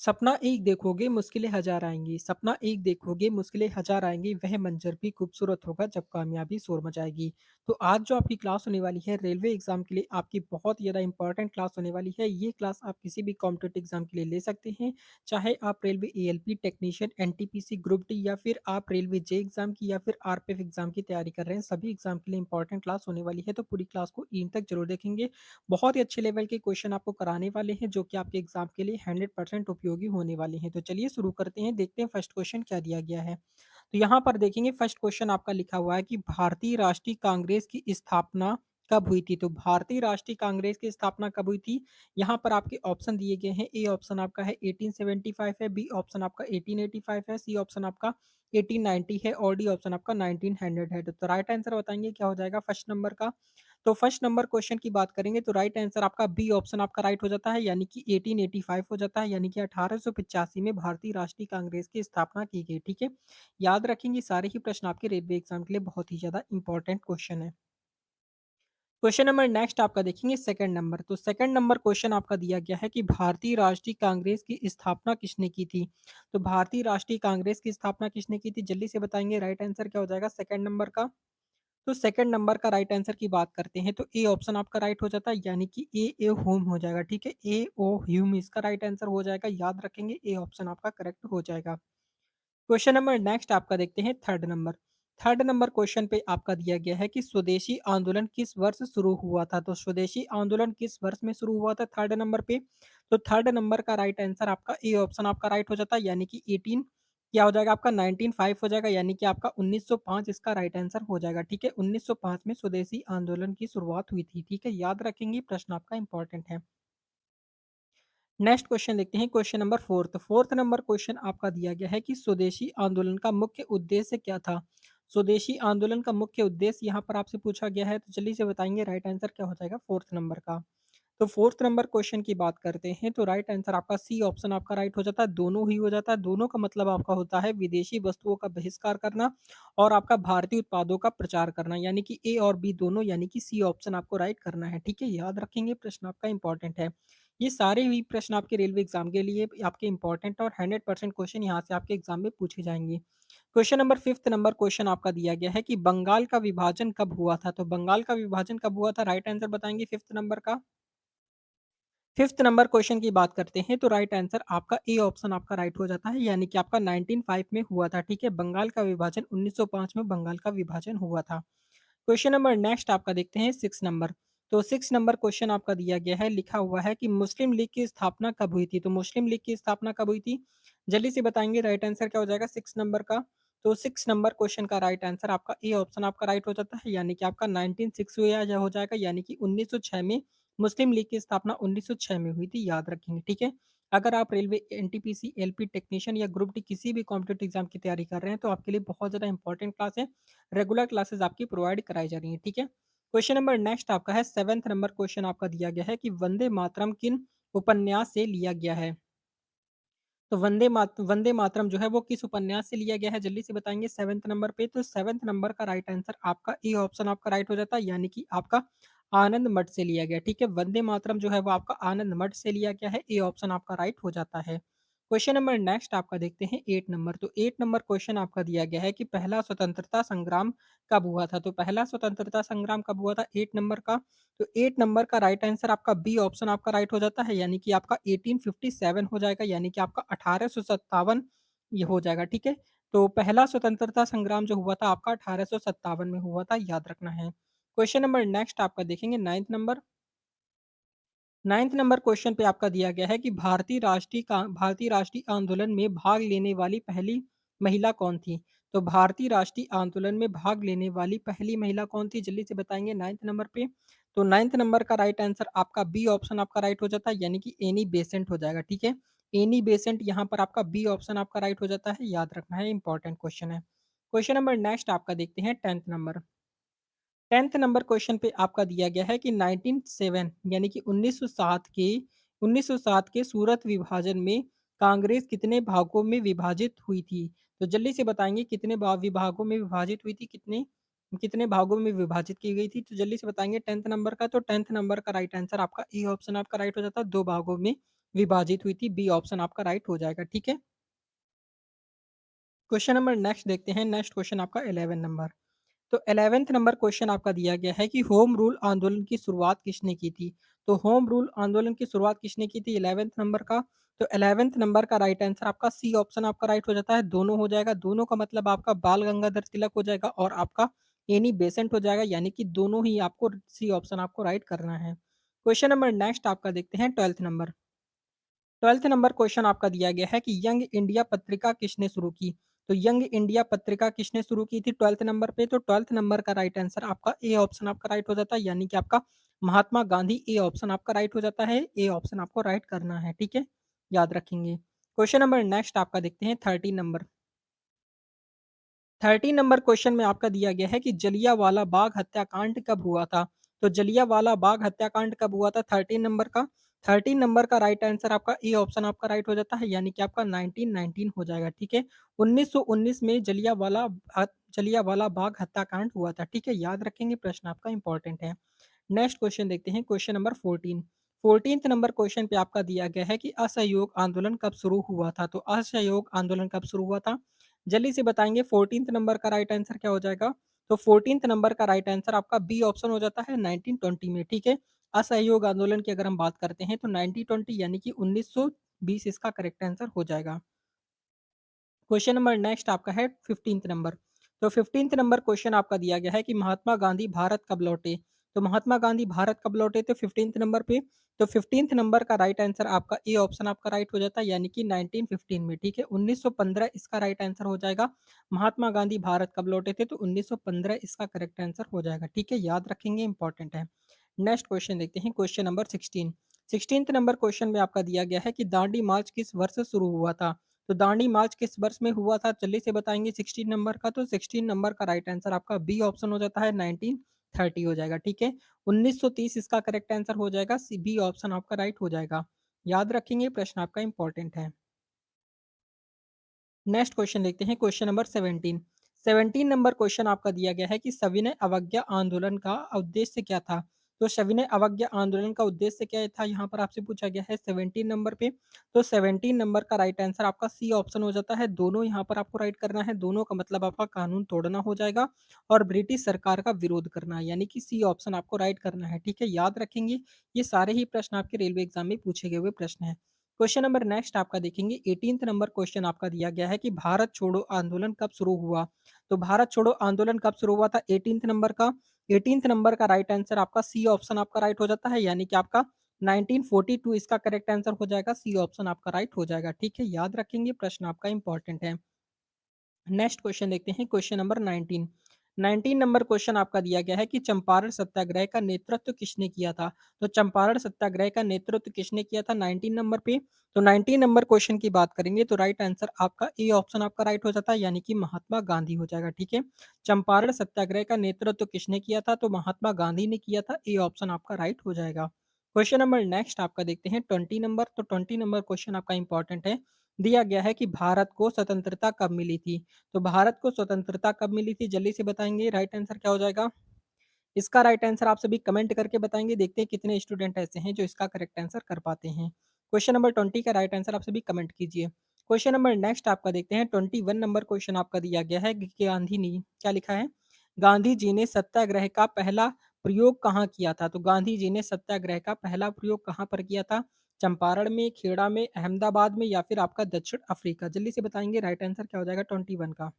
सपना एक देखोगे मुश्किलें हज़ार आएँगी, सपना एक देखोगे मुश्किलें हज़ार आएँगी, वह मंज़र भी खूबसूरत होगा जब कामयाबी शोर मचाएगी। तो आज जो आपकी क्लास होने वाली है रेलवे एग्ज़ाम के लिए आपकी बहुत ज़्यादा इम्पोर्टेंट क्लास होने वाली है। ये क्लास आप किसी भी कॉम्पिटिटिव एग्ज़ाम के लिए ले सकते हैं, चाहे आप railway ALP technician, NTPC group D या फिर आप रेलवे जे एग्ज़ाम की या फिर आरपीएफ एग्ज़ाम की तैयारी कर रहे हैं, सभी एग्ज़ाम के लिए इम्पोर्टेंट क्लास होने वाली है। तो पूरी क्लास को एंड तक ज़रूर देखेंगे। बहुत ही अच्छे लेवल के क्वेश्चन आपको कराने वाले हैं जो कि आपके एग्जाम के लिए 100% उपयोगी होने वाले हैं। तो चलिए शुरू करते हैं, देखते हैं फर्स्ट क्वेश्चन क्या दिया गया है। तो यहाँ पर देखेंगे फर्स्ट क्वेश्चन आपका लिखा हुआ है कि भारतीय राष्ट्रीय कांग्रेस की स्थापना कब हुई थी? तो भारतीय राष्ट्रीय कांग्रेस की स्थापना कब हुई थी? यहाँ पर आपके ऑप्शन दिए गए हैं। ए ऑप्शन आपका है 1875 है, बी ऑप्शन आपका 1885 है, सी ऑप्शन आपका 1890 है और डी ऑप्शन आपका 1900 है। तो राइट आंसर बताएंगे क्या हो जाएगा फर्स्ट नंबर का? तो फर्स्ट नंबर क्वेश्चन की बात करेंगे तो राइट आंसर आपका बी ऑप्शन आपका राइट हो जाता है, यानी कि 1885 हो जाता है, यानी कि 1885 में भारतीय राष्ट्रीय कांग्रेस की स्थापना की गई। ठीक है, याद रखेंगे सारे ही प्रश्न आपके रेलवे एग्जाम के लिए बहुत ही ज्यादा इंपॉर्टेंट क्वेश्चन है। क्वेश्चन नंबर नेक्स्ट आपका देखेंगे सेकंड नंबर। तो सेकंड नंबर क्वेश्चन आपका दिया गया है कि भारतीय राष्ट्रीय कांग्रेस की स्थापना किसने की थी? तो भारतीय राष्ट्रीय कांग्रेस की स्थापना किसने की थी, जल्दी से बताएंगे राइट आंसर क्या हो जाएगा सेकंड नंबर का? तो सेकंड नंबर का राइट आंसर की बात करते हैं तो ए ऑप्शन आपका राइट हो जाता है, यानी कि ए होम हो जाएगा। ठीक है, ए ओ ह्यूम इसका राइट आंसर हो जाएगा, याद रखेंगे ए ऑप्शन आपका करेक्ट हो जाएगा। क्वेश्चन नंबर नेक्स्ट आपका देखते हैं third number. Third number question पे आपका दिया गया है कि स्वदेशी आंदोलन किस वर्ष शुरू हुआ था? तो स्वदेशी आंदोलन किस वर्ष में शुरू हुआ था थर्ड नंबर पे? तो थर्ड नंबर का राइट आंसर आपका ए ऑप्शन आपका राइट हो जाता है, यानी कि 18 क्या हो जाएगा आपका 1905 हो जाएगा, यानी कि आपका 1905 इसका राइट आंसर हो जाएगा। ठीक है, 1905 में स्वदेशी आंदोलन की शुरुआत हुई थी। ठीक है, याद रखेंगे प्रश्न आपका इंपॉर्टेंट है। नेक्स्ट क्वेश्चन देखते हैं, question number fourth. Fourth number question आपका दिया गया है कि स्वदेशी आंदोलन का मुख्य उद्देश्य क्या था? स्वदेशी आंदोलन का मुख्य उद्देश्य यहाँ पर आपसे पूछा गया है, तो जल्दी से बताएंगे राइट आंसर क्या हो जाएगा फोर्थ नंबर का? तो फोर्थ नंबर क्वेश्चन की बात करते हैं तो राइट आंसर आपका सी ऑप्शन आपका राइट हो जाता है, दोनों ही हो जाता है। दोनों का मतलब आपका होता है विदेशी वस्तुओं का बहिष्कार करना और आपका भारतीय उत्पादों का प्रचार करना, यानी कि ए और बी दोनों, यानी कि सी ऑप्शन आपको राइट करना है। ठीक है, याद रखेंगे प्रश्न आपका इंपॉर्टेंट है। ये सारे ही प्रश्न आपके रेलवे एग्जाम के लिए आपके इंपॉर्टेंट और 100% क्वेश्चन यहाँ से आपके एग्जाम में पूछे जाएंगे। Question number fifth number question आपका दिया गया है कि बंगाल का विभाजन कब हुआ था? तो बंगाल का विभाजन कब हुआ था, राइट आंसर बताएंगे फिफ्थ नंबर का? फिफ्थ नंबर क्वेश्चन की बात करते हैं तो राइट आंसर आपका ए ऑप्शन आपका राइट हो जाता है, यानी कि आपका 1905 में हुआ था। ठीक है, बंगाल का विभाजन 1905 में बंगाल का विभाजन हुआ था। क्वेश्चन नंबर नेक्स्ट आपका देखते हैं सिक्स नंबर। तो सिक्स नंबर क्वेश्चन आपका दिया गया है, लिखा हुआ है कि मुस्लिम लीग की स्थापना कब हुई थी? तो मुस्लिम लीग की स्थापना कब हुई थी, जल्दी से बताएंगे राइट आंसर क्या हो जाएगा सिक्स नंबर का? तो सिक्स नंबर क्वेश्चन का राइट आंसर आपका ए ऑप्शन आपका राइट हो जाता है, यानी कि आपका 1906 हो जाएगा, यानी कि 1906 में मुस्लिम लीग की स्थापना 1906 में हुई थी, याद रखेंगे। ठीक है, अगर आप रेलवे एनटीपीसी एलपी टेक्नीशियन या ग्रुप डी किसी भी कॉम्पिटेटिव एग्जाम की तैयारी कर रहे हैं तो आपके लिए बहुत ज़्यादा इंपॉर्टेंट क्लास है। रेगुलर क्लासेस आपकी प्रोवाइड कराई जा रही हैं। ठीक है, क्वेश्चन नंबर नेक्स्ट आपका है सेवेंथ नंबर क्वेश्चन आपका दिया गया है कि वंदे मातरम किन उपन्यास से लिया गया है? तो वंदे मातरम जो है वो किस उपन्यास से लिया गया है, जल्दी से बताएंगे सेवेंथ नंबर पे? तो सेवेंथ नंबर का राइट आंसर आपका ए ऑप्शन आपका राइट हो जाता है, यानी कि आपका आनंद मठ से लिया गया। ठीक है, वंदे मातरम जो है वो आपका आनंद मठ से लिया गया है, ए ऑप्शन आपका राइट हो जाता है। क्वेश्चन नंबर नेक्स्ट आपका देखते हैं एट नंबर। तो एट नंबर क्वेश्चन आपका दिया गया है कि पहला स्वतंत्रता संग्राम कब हुआ था? तो पहला स्वतंत्रता संग्राम कब हुआ था एट नंबर का? तो 8 नंबर का राइट आंसर आपका बी ऑप्शन आपका राइट हो जाता है, यानी कि आपका 1857 हो जाएगा, यानी कि आपका 1857 ये हो जाएगा। ठीक है, तो पहला स्वतंत्रता संग्राम जो हुआ था आपका 1857 में हुआ था, याद रखना है। क्वेश्चन नंबर नेक्स्ट आपका देखेंगे ninth number. Ninth number question पे आपका दिया गया है कि भारतीय राष्ट्रीय आंदोलन में भाग लेने वाली पहली महिला कौन थी? तो भारतीय राष्ट्रीय आंदोलन में भाग लेने वाली पहली महिला कौन थी, जल्दी से बताएंगे नाइन्थ नंबर पे? तो नाइन्थ नंबर का राइट आंसर आपका बी ऑप्शन आपका राइट हो जाता है, यानी कि एनी बेसेंट हो जाएगा। ठीक है, एनी बेसेंट यहाँ पर आपका बी ऑप्शन आपका राइट हो जाता है, याद रखना है, इंपॉर्टेंट क्वेश्चन है। क्वेश्चन नंबर नेक्स्ट आपका देखते हैं tenth number. 10th number question पे आपका दिया गया है कि 197 यानी कि 1907 के सूरत विभाजन में कांग्रेस कितने भागों में विभाजित हुई थी? तो जल्दी से बताएंगे कितने विभागों में विभाजित हुई थी, कितने कितने भागों में विभाजित की गई थी? तो जल्दी से बताएंगे टेंथ नंबर का? तो टेंथ नंबर का राइट आंसर आपका ए ऑप्शन आपका राइट हो जाता है, दो भागों में विभाजित हुई थी। बी ऑप्शन आपका राइट हो जाएगा, ठीक है? क्वेश्चन नंबर नेक्स्ट देखते हैं। नेक्स्ट क्वेश्चन आपका 11 नंबर। तो 11th नंबर क्वेश्चन आपका दिया गया है कि होम रूल आंदोलन की शुरुआत किसने की थी? तो होम रूल आंदोलन की शुरुआत किसने की थी 11th नंबर का? तो 11th नंबर का राइट आंसर आपका सी ऑप्शन आपका राइट हो जाता है। दोनों हो जाएगा। दोनों का मतलब आपका बाल गंगाधर तिलक हो जाएगा और आपका एनी बेसेंट हो जाएगा, यानी कि दोनों ही आपको सी ऑप्शन आपको राइट करना है। क्वेश्चन नंबर नेक्स्ट आपका देखते हैं 12th number. 12th number question आपका दिया गया है कि यंग इंडिया पत्रिका किसने शुरू की? तो यंग इंडिया पत्रिका किसने शुरू की थी 12th नंबर पे? तो 12th नंबर का राइट आंसर आपका ए ऑप्शन आपका राइट हो जाता है, यानी कि आपका महात्मा गांधी। ए ऑप्शन आपका राइट हो जाता है। ए ऑप्शन आपको राइट करना है, ठीक है? याद रखेंगे। क्वेश्चन नंबर नेक्स्ट आपका देखते हैं 13 नंबर। 13 नंबर क्वेश्चन में आपका दिया गया है कि जलियांवाला बाग हत्याकांड कब हुआ था? तो जलियांवाला बाग हत्याकांड कब हुआ था 13 नंबर का? 13 नंबर का राइट आंसर आपका ए ऑप्शन आपका राइट हो जाता है, यानी कि आपका 1919 हो जाएगा, ठीक है? 1919 में जलियांवाला बाग हत्याकांड हुआ था, ठीक है? याद रखेंगे, प्रश्न आपका इंपॉर्टेंट है। नेक्स्ट क्वेश्चन देखते हैं, question number 14। 14th number question पे आपका दिया गया है कि असहयोग आंदोलन कब शुरू हुआ था? तो असहयोग आंदोलन कब शुरू हुआ था? जल्दी से बताएँगे। 14th नंबर का राइट आंसर क्या हो जाएगा? तो 14th नंबर का राइट आंसर आपका बी ऑप्शन हो जाता है 1920 में, ठीक है? असहयोग आंदोलन की अगर हम बात करते हैं तो 1920 यानी कि 1920 इसका करेक्ट आंसर हो जाएगा। क्वेश्चन नंबर नेक्स्ट आपका है 15th नंबर। तो 15th नंबर क्वेश्चन आपका दिया गया है कि महात्मा गांधी भारत कब लौटे? तो महात्मा गांधी भारत कब लौटे थे 15th नंबर पे? तो 15th नंबर का राइट आंसर आपका ए ऑप्शन आपका राइट हो जाता है, यानी कि 1915 में, ठीक है? 1915 इसका राइट आंसर हो जाएगा। महात्मा गांधी भारत कब लौटे थे? तो 1915 इसका करेक्ट आंसर हो जाएगा, ठीक है? याद रखेंगे, इंपॉर्टेंट है। नेक्स्ट क्वेश्चन देखते हैं, question number 16। 16th number question में आपका दिया गया है कि दांडी मार्च किस वर्ष से शुरू हुआ था? तो दांडी मार्च किस वर्ष में हुआ था? जल्दी से बताएँगे 16 नंबर का। तो 16 नंबर का राइट आंसर आपका बी ऑप्शन हो जाता है 1930 हो जाएगा, ठीक है? 1930 इसका करेक्ट आंसर हो जाएगा। सी बी ऑप्शन आपका राइट हो जाएगा। याद रखेंगे, प्रश्न आपका इंपॉर्टेंट है। नेक्स्ट क्वेश्चन देखते हैं, क्वेश्चन नंबर 17। 17 नंबर क्वेश्चन आपका दिया गया है कि सविनय अवज्ञा आंदोलन का उद्देश्य क्या था? तो सविनय अवज्ञा आंदोलन का उद्देश्य क्या था, यहाँ पर आपसे पूछा गया है 17 नंबर पे। तो 17 नंबर का राइट आंसर आपका सी ऑप्शन हो जाता है। दोनों यहाँ पर आपको राइट करना है। दोनों का मतलब आपका कानून तोड़ना हो जाएगा और ब्रिटिश सरकार का विरोध करना है, यानी कि सी ऑप्शन आपको राइट करना है, ठीक है? याद रखेंगे, ये सारे ही प्रश्न आपके रेलवे एग्जाम में पूछे गए हुए प्रश्न हैं। क्वेश्चन नंबर नेक्स्ट आपका देखेंगे। 18th नंबर क्वेश्चन आपका दिया गया है कि भारत छोड़ो आंदोलन कब शुरू हुआ? तो भारत छोड़ो आंदोलन कब शुरू हुआ था 18th नंबर का? 18th नंबर का राइट आंसर आपका सी ऑप्शन आपका राइट हो जाता है, यानी कि आपका 1942 इसका करेक्ट आंसर हो जाएगा। सी ऑप्शन आपका राइट हो जाएगा, ठीक है? याद रखेंगे, प्रश्न आपका इंपॉर्टेंट है। नेक्स्ट क्वेश्चन देखते हैं, क्वेश्चन नंबर 19। 19 नंबर क्वेश्चन आपका दिया गया है कि चंपारण सत्याग्रह का नेतृत्व किसने किया था? तो चंपारण सत्याग्रह का नेतृत्व किसने किया था 19 नंबर पे? तो 19 नंबर क्वेश्चन की बात करेंगे तो राइट आंसर आपका ए ऑप्शन आपका राइट हो जाता है, यानी कि महात्मा गांधी हो जाएगा, ठीक है? चंपारण सत्याग्रह का नेतृत्व किसने किया था? तो महात्मा गांधी ने किया था। ए ऑप्शन आपका राइट हो जाएगा। क्वेश्चन नंबर नेक्स्ट आपका देखते हैं 20 नंबर। तो 20 नंबर क्वेश्चन आपका इंपॉर्टेंट है। दिया गया है कि भारत को स्वतंत्रता कब मिली थी? तो भारत को स्वतंत्रता कब मिली थी? जल्दी से बताएँगे, राइट आंसर क्या हो जाएगा? इसका राइट आंसर आप सभी कमेंट करके बताएँगे, देखते हैं कितने स्टूडेंट ऐसे हैं जो इसका करेक्ट आंसर कर पाते हैं। क्वेश्चन नंबर 20 का राइट आंसर आप सभी कमेंट कीजिए। क्वेश्चन नंबर नेक्स्ट आपका देखते हैं 21 नंबर क्वेश्चन आपका दिया गया है कि गांधी ने क्या लिखा है? गांधी जी ने सत्याग्रह का पहला प्रयोग कहाँ किया था? तो गांधी जी ने सत्याग्रह का पहला प्रयोग कहाँ पर किया था? चंपारण में, खेड़ा में, अहमदाबाद में या फिर आपका दक्षिण अफ्रीका? जल्दी से बताएँगे, राइट आंसर क्या हो जाएगा 21 का?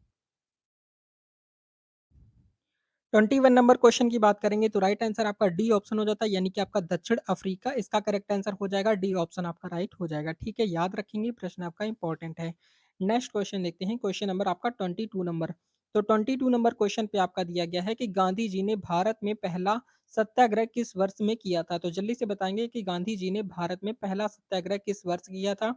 21 नंबर क्वेश्चन की बात करेंगे तो राइट आंसर आपका डी ऑप्शन हो जाता है, यानी कि आपका दक्षिण अफ्रीका इसका करेक्ट आंसर हो जाएगा। डी ऑप्शन आपका राइट हो जाएगा, ठीक है? याद रखेंगे, प्रश्न आपका इंपॉर्टेंट है। नेक्स्ट क्वेश्चन देखते हैं, क्वेश्चन नंबर आपका 22 नंबर। तो 22 नंबर क्वेश्चन पे आपका दिया गया है कि गांधी जी ने भारत में पहला सत्याग्रह किस वर्ष में किया था? तो जल्दी से बताएंगे कि गांधी जी ने भारत में पहला सत्याग्रह किस वर्ष किया था?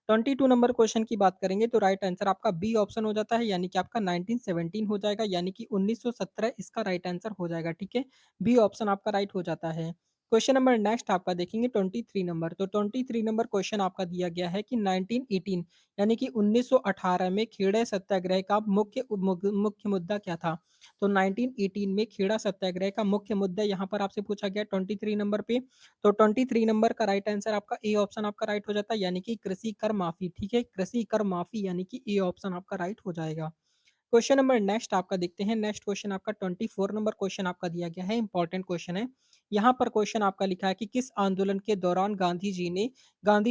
22 नंबर क्वेश्चन की बात करेंगे तो राइट आंसर आपका बी ऑप्शन हो जाता है, यानी कि आपका 1917 हो जाएगा, यानी कि 1917 इसका राइट आंसर हो जाएगा, ठीक है? बी ऑप्शन आपका राइट हो जाता है। क्वेश्चन नंबर नेक्स्ट आपका देखेंगे 23 नंबर। तो 23 नंबर क्वेश्चन आपका दिया गया है कि 1918 यानी कि 1918 में खेड़ा सत्याग्रह का मुख्य मुद्दा क्या था? तो 1918 में खेड़ा सत्याग्रह का मुख्य मुद्दा यहाँ पर आपसे पूछा गया 23 नंबर पे। तो 23 नंबर का राइट आंसर आपका ए ऑप्शन आपका राइट हो जाता है, यानी कि कृषि कर माफी। ठीक है, कृषि कर माफी यानी कि ए ऑप्शन आपका राइट हो जाएगा। क्वेश्चन नंबर नेक्स्ट आपका देखते हैं। नेक्स्ट क्वेश्चन आपका 24 नंबर क्वेश्चन आपका दिया गया है, इंपॉर्टेंट क्वेश्चन है। यहाँ पर क्वेश्चन आपका लिखा है कि किस आंदोलन के दौरान गांधी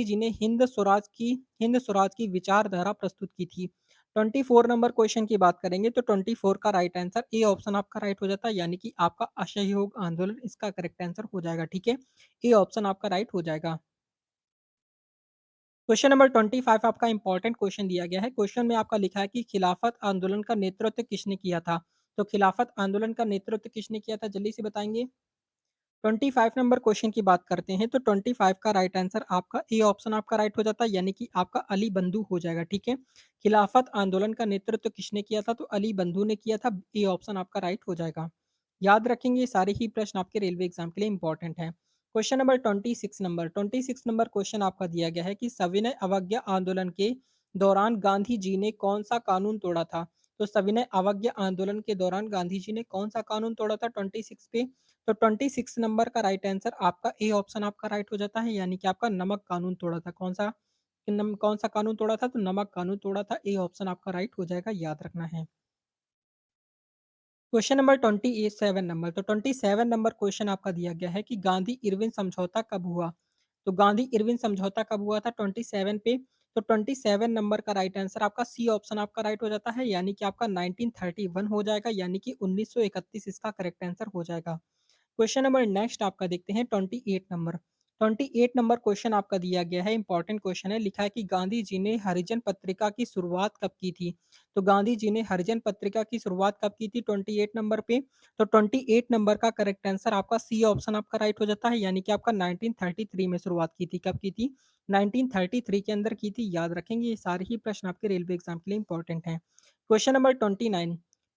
जी ने हिंद स्वराज की विचारधारा प्रस्तुत की थी? 24 नंबर क्वेश्चन की बात करेंगे तो 24 का राइट आंसर ए ऑप्शन आपका राइट हो जाता है, यानी कि आपका असहयोग आंदोलन इसका करेक्ट आंसर हो जाएगा। ठीक है, ए ऑप्शन आपका राइट हो जाएगा। क्वेश्चन नंबर 25 आपका इंपॉर्टेंट क्वेश्चन दिया गया है। क्वेश्चन में आपका लिखा है कि खिलाफत आंदोलन का नेतृत्व किसने किया था? तो खिलाफत आंदोलन का नेतृत्व किसने किया था, जल्दी से बताएंगे। 25 नंबर क्वेश्चन की बात करते हैं तो 25 का राइट आंसर आपका ए ऑप्शन आपका राइट हो जाता है, यानी कि आपका अली बंधु हो जाएगा। ठीक है, खिलाफत आंदोलन का नेतृत्व किसने किया था? तो अली बंधु ने किया था। ए ऑप्शन आपका राइट हो जाएगा। याद रखेंगे, ये सारे ही प्रश्न आपके रेलवे एग्जाम के लिए इंपॉर्टेंट हैं। क्वेश्चन नंबर 26 नंबर क्वेश्चन आपका दिया गया है कि सविनय अवज्ञा आंदोलन के दौरान गांधी जी ने कौन सा कानून तोड़ा था? तो सविनय अवज्ञा आंदोलन के दौरान गांधी जी ने कौन सा कानून तोड़ा था 26 पे? तो 26 नंबर का राइट आंसर आपका ए ऑप्शन आपका राइट हो जाता है, यानी कि आपका नमक कानून तोड़ा था। कौन सा कानून तोड़ा था? तो नमक कानून तोड़ा था। ए ऑप्शन आपका राइट हो जाएगा, याद रखना है। Question number 27 number. तो 27 नंबर क्वेश्चन आपका दिया गया है कि गांधी इरविन समझौता कब हुआ? तो गांधी इरविन समझौता कब हुआ था 27 पे? तो 27 नंबर का राइट आंसर आपका सी ऑप्शन आपका राइट हो जाता है, यानी कि आपका 1931 हो जाएगा, यानी कि 1931 इसका करेक्ट आंसर हो जाएगा। क्वेश्चन नंबर नेक्स्ट आपका देखते हैं 28 नंबर। 28 नंबर क्वेश्चन आपका दिया गया है, इंपॉर्टेंट क्वेश्चन है। लिखा है कि गांधी जी ने हरिजन पत्रिका की शुरुआत कब की थी? तो गांधी जी ने हरिजन पत्रिका की शुरुआत कब की थी 28 नंबर पे? तो 28 नंबर का करेक्ट आंसर आपका सी ऑप्शन आपका राइट हो जाता है, यानी कि आपका 1933 में शुरुआत की थी। कब की थी? 1933 के अंदर की थी। याद रखेंगे, ये सारे ही प्रश्न आपके रेलवे एग्जाम के लिए इंपॉर्टेंट हैं। क्वेश्चन नंबर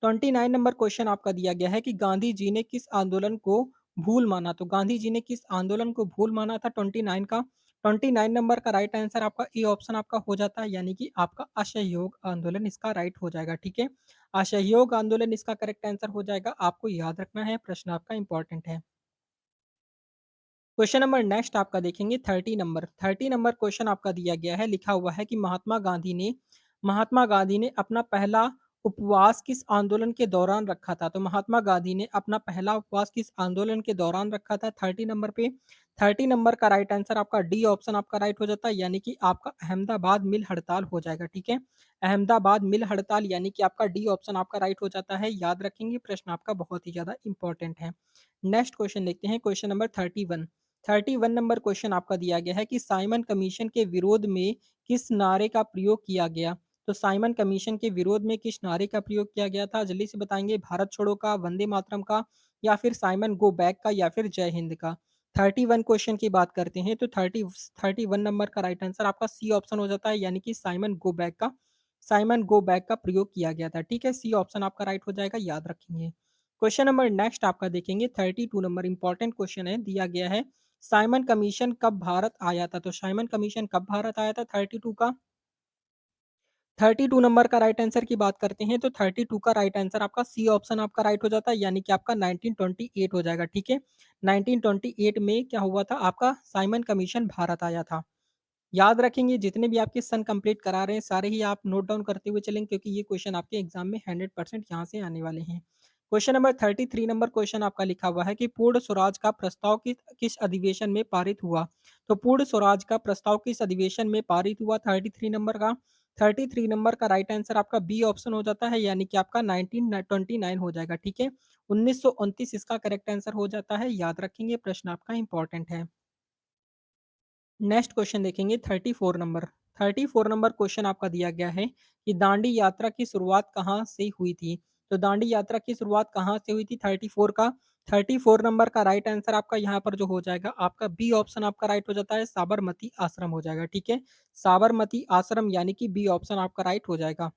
29 नंबर क्वेश्चन आपका दिया गया है कि गांधी जी ने किस आंदोलन को भूल माना? तो गांधी जी ने किस आंदोलन को भूल माना था 29 का? 29 नंबर का राइट आंसर आपका ए ऑप्शन आपका हो जाता है, यानी कि आपका असहयोग आंदोलन इसका राइट हो जाएगा। ठीक है, असहयोग आंदोलन इसका करेक्ट आंसर हो जाएगा। आपको याद रखना है, प्रश्न आपका इंपॉर्टेंट है। क्वेश्चन नंबर नेक्स्ट आपका देखेंगे 30 नंबर क्वेश्चन आपका दिया गया है। लिखा हुआ है कि महात्मा गांधी ने अपना पहला उपवास किस आंदोलन के दौरान रखा था? तो महात्मा गांधी ने अपना पहला उपवास किस आंदोलन के दौरान रखा था 30 नंबर पे? 30 नंबर का राइट आंसर आपका डी ऑप्शन आपका राइट हो जाता है, यानी कि आपका अहमदाबाद मिल हड़ताल हो जाएगा। ठीक है, अहमदाबाद मिल हड़ताल, यानी कि आपका डी ऑप्शन आपका राइट हो जाता है। याद रखेंगे, प्रश्न आपका बहुत ही ज्यादा इंपॉर्टेंट है। नेक्स्ट क्वेश्चन देखते हैं, क्वेश्चन नंबर 31 नंबर क्वेश्चन आपका दिया गया है कि साइमन कमीशन के विरोध में किस नारे का प्रयोग किया गया? तो साइमन कमीशन के विरोध में किस नारे का प्रयोग किया गया था, जल्दी से बताएंगे। भारत छोड़ो का, वंदे मातरम का, या फिर साइमन गो बैक का, या फिर जय हिंद का? 31 क्वेश्चन की बात करते हैं तो 31 नंबर का राइट आंसर आपका सी ऑप्शन हो जाता है, यानी कि साइमन गो बैक का प्रयोग किया गया था। ठीक है, सी ऑप्शन आपका राइट हो जाएगा, याद रखेंगे। क्वेश्चन नंबर नेक्स्ट आपका देखेंगे 32 नंबर, इंपॉर्टेंट क्वेश्चन है। दिया गया है साइमन कमीशन कब भारत आया था? तो साइमन कमीशन कब भारत आया था 32 का? 32 नंबर का राइट आंसर की बात करते हैं तो 32 का राइट आंसर आपका सी ऑप्शन आपका राइट हो जाता है, यानी कि आपका 1928 हो जाएगा। ठीक है, 1928 में क्या हुआ था, आपका साइमन कमीशन भारत आया था। याद रखेंगे, जितने भी आपके सन कंप्लीट करा रहे हैं सारे ही आप नोट डाउन करते हुए चलेंगे, क्योंकि ये क्वेश्चन आपके एग्जाम में 100% यहाँ से आने वाले हैं। क्वेश्चन नंबर 33 नंबर क्वेश्चन आपका लिखा हुआ है कि पूर्ण स्वराज का प्रस्ताव किस अधिवेशन में पारित हुआ? तो पूर्ण स्वराज का प्रस्ताव किस अधिवेशन में पारित हुआ 33 नंबर का? 33 नंबर का राइट आंसर आपका बी ऑप्शन हो जाता है, यानी कि आपका 1929 हो जाएगा। ठीक है, 1929 इसका करेक्ट आंसर हो जाता है। याद रखेंगे, प्रश्न आपका इंपॉर्टेंट है। नेक्स्ट क्वेश्चन देखेंगे 34 नंबर क्वेश्चन आपका दिया गया है कि दांडी यात्रा की शुरुआत कहाँ से हुई थी? तो दांडी यात्रा की शुरुआत कहाँ से हुई थी 34 का? 34 नंबर का राइट आंसर आपका यहाँ पर जो हो जाएगा, आपका बी ऑप्शन आपका राइट हो जाता है, साबरमती आश्रम हो जाएगा। ठीक है, साबरमती आश्रम, यानी कि बी ऑप्शन आपका राइट हो जाएगा।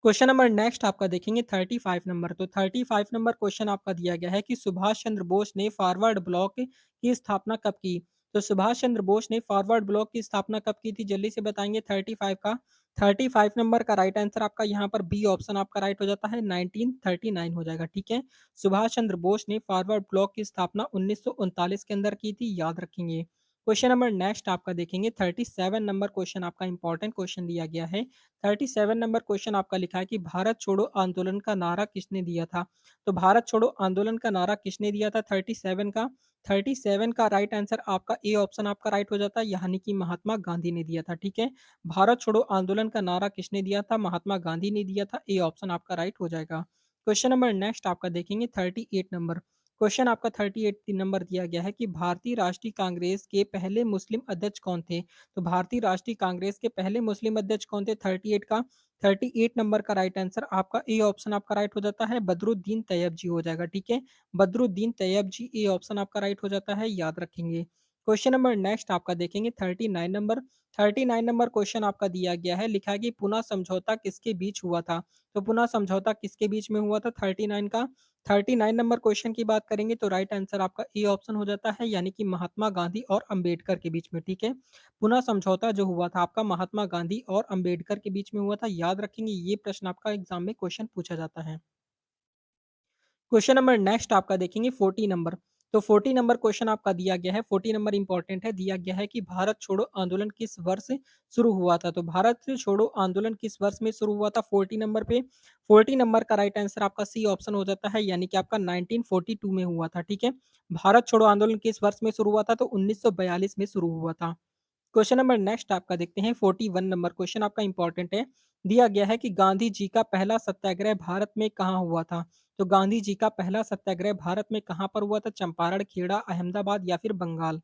क्वेश्चन नंबर नेक्स्ट आपका देखेंगे 35 नंबर। तो 35 नंबर क्वेश्चन आपका दिया गया है कि सुभाष चंद्र बोस ने फॉरवर्ड ब्लॉक की स्थापना कब की? तो सुभाष चंद्र बोस ने फॉरवर्ड ब्लॉक की स्थापना कब की थी? जल्दी से बताएँगे 35 का। 35 नंबर का राइट आंसर आपका यहाँ पर बी ऑप्शन आपका राइट हो जाता है, 1939 हो जाएगा, ठीक है? सुभाष चंद्र बोस ने फॉरवर्ड ब्लॉक की स्थापना 1939 के अंदर की थी, याद रखेंगे। क्वेश्चन नंबर नेक्स्ट आपका देखेंगे 37 नंबर क्वेश्चन आपका इंपॉर्टेंट क्वेश्चन दिया गया है। 37 नंबर क्वेश्चन आपका लिखा है कि भारत छोड़ो आंदोलन का नारा किसने दिया था? तो भारत छोड़ो आंदोलन का नारा किसने दिया था 37 का? 37 का राइट आंसर आपका ए ऑप्शन आपका राइट हो जाता है, यानी कि महात्मा गांधी ने दिया था, ठीक है? भारत छोड़ो आंदोलन का नारा किसने दिया था? महात्मा गांधी ने दिया था, ए ऑप्शन आपका राइट हो जाएगा। क्वेश्चन नंबर नेक्स्ट आपका देखेंगे 38 नंबर। क्वेश्चन आपका 38 नंबर दिया गया है कि भारतीय राष्ट्रीय कांग्रेस के पहले मुस्लिम अध्यक्ष कौन थे? तो भारतीय राष्ट्रीय कांग्रेस के पहले मुस्लिम अध्यक्ष कौन थे 38 का? 38 नंबर का राइट आंसर आपका ए ऑप्शन आपका राइट हो जाता है, बदरुद्दीन तैयब जी हो जाएगा, ठीक है? बदरुद्दीन तैयब जी, ए ऑप्शन आपका राइट हो जाता है, याद रखेंगे। क्वेश्चन नंबर नेक्स्ट आपका देखेंगे 39 नंबर। 39 नंबर क्वेश्चन आपका दिया गया है, लिखा है कि पुनः समझौता किसके बीच हुआ था? तो पुनः समझौता किसके बीच में हुआ था 39 का? 39 नंबर क्वेश्चन की बात करेंगे तो राइट आंसर आपका ए ऑप्शन हो जाता है, यानी कि महात्मा गांधी और अंबेडकर के बीच में, ठीक है? पुनः समझौता जो हुआ था आपका महात्मा गांधी और अंबेडकर के बीच में हुआ था, याद रखेंगे, ये प्रश्न आपका एग्जाम में क्वेश्चन पूछा जाता है। क्वेश्चन नंबर नेक्स्ट आपका देखेंगे 40 नंबर। तो 40 नंबर क्वेश्चन आपका दिया गया है, 40 नंबर इंपॉर्टेंट है, दिया गया है कि भारत छोड़ो आंदोलन किस वर्ष शुरू हुआ था? तो भारत छोड़ो आंदोलन किस वर्ष में शुरू हुआ था 40 नंबर पे? 40 नंबर का राइट आंसर आपका सी ऑप्शन हो जाता है, यानी कि आपका 1942 में हुआ था, ठीक है? भारत छोड़ो आंदोलन किस वर्ष में शुरू हुआ था? तो 1942 में शुरू हुआ था। क्वेश्चन नंबर नेक्स्ट आपका देखते हैं 41 नंबर क्वेश्चन आपका इंपॉर्टेंट है। दिया गया है कि गांधी जी का पहला सत्याग्रह भारत में कहाँ हुआ था? तो गांधी जी का पहला सत्याग्रह भारत में कहाँ पर हुआ था? चंपारण, खेड़ा, अहमदाबाद या फिर बंगाल?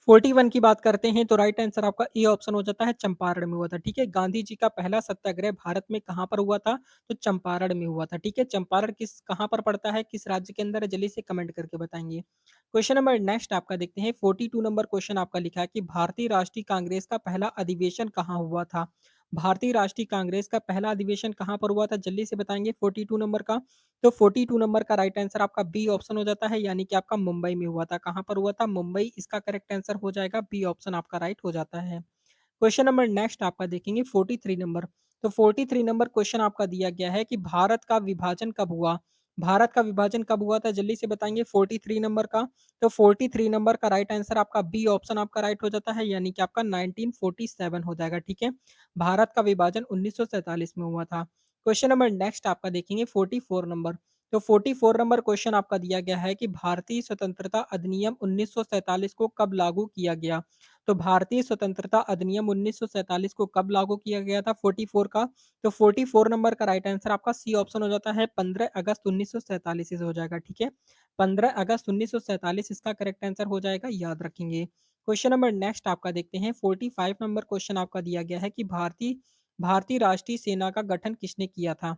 41 की बात करते हैं तो राइट आंसर आपका ए ऑप्शन हो जाता है, चंपारण में हुआ था, ठीक है? गांधी जी का पहला सत्याग्रह भारत में कहाँ पर हुआ था? तो चंपारण में हुआ था, ठीक है? चंपारण किस कहाँ पर पड़ता है? किस राज्य के अंदर है? जल्दी से कमेंट करके बताएंगे। क्वेश्चन नंबर नेक्स्ट आपका देखते हैं 42 नंबर क्वेश्चन आपका लिखा है कि भारतीय राष्ट्रीय कांग्रेस का पहला अधिवेशन कहाँ हुआ था? भारतीय राष्ट्रीय कांग्रेस का पहला अधिवेशन कहाँ पर हुआ था? जल्दी से बताएंगे 42 नंबर का। तो 42 नंबर का राइट आंसर आपका बी ऑप्शन हो जाता है, यानी कि आपका मुंबई में हुआ था। कहाँ पर हुआ था? मुंबई, इसका करेक्ट आंसर हो जाएगा, बी ऑप्शन आपका राइट हो जाता है। क्वेश्चन नंबर नेक्स्ट आपका देखेंगे 43 नंबर। तो 43 नंबर क्वेश्चन आपका दिया गया है कि भारत का विभाजन कब हुआ? भारत का विभाजन कब हुआ था? जल्दी से बताएंगे 43 नंबर का। तो 43 नंबर का राइट आंसर आपका बी ऑप्शन आपका राइट हो जाता है, यानी कि आपका 1947 हो जाएगा, ठीक है? भारत का विभाजन 1947 में हुआ था। क्वेश्चन नंबर नेक्स्ट आपका देखेंगे 44 नंबर। तो 44 नंबर क्वेश्चन आपका दिया गया है कि भारतीय स्वतंत्रता अधिनियम 1947 को कब लागू किया गया? तो भारतीय स्वतंत्रता अधिनियम 1947 को कब लागू किया गया था 44 का? तो 44 नंबर का राइट आंसर आपका सी ऑप्शन हो जाता है, 15 अगस्त 1947 से हो जाएगा, ठीक है? 15 अगस्त 1947 इसका करेक्ट आंसर हो जाएगा, याद रखेंगे। क्वेश्चन नंबर नेक्स्ट आपका देखते हैं 45 नंबर क्वेश्चन आपका दिया गया है कि भारतीय भारतीय राष्ट्रीय सेना का गठन किसने किया था?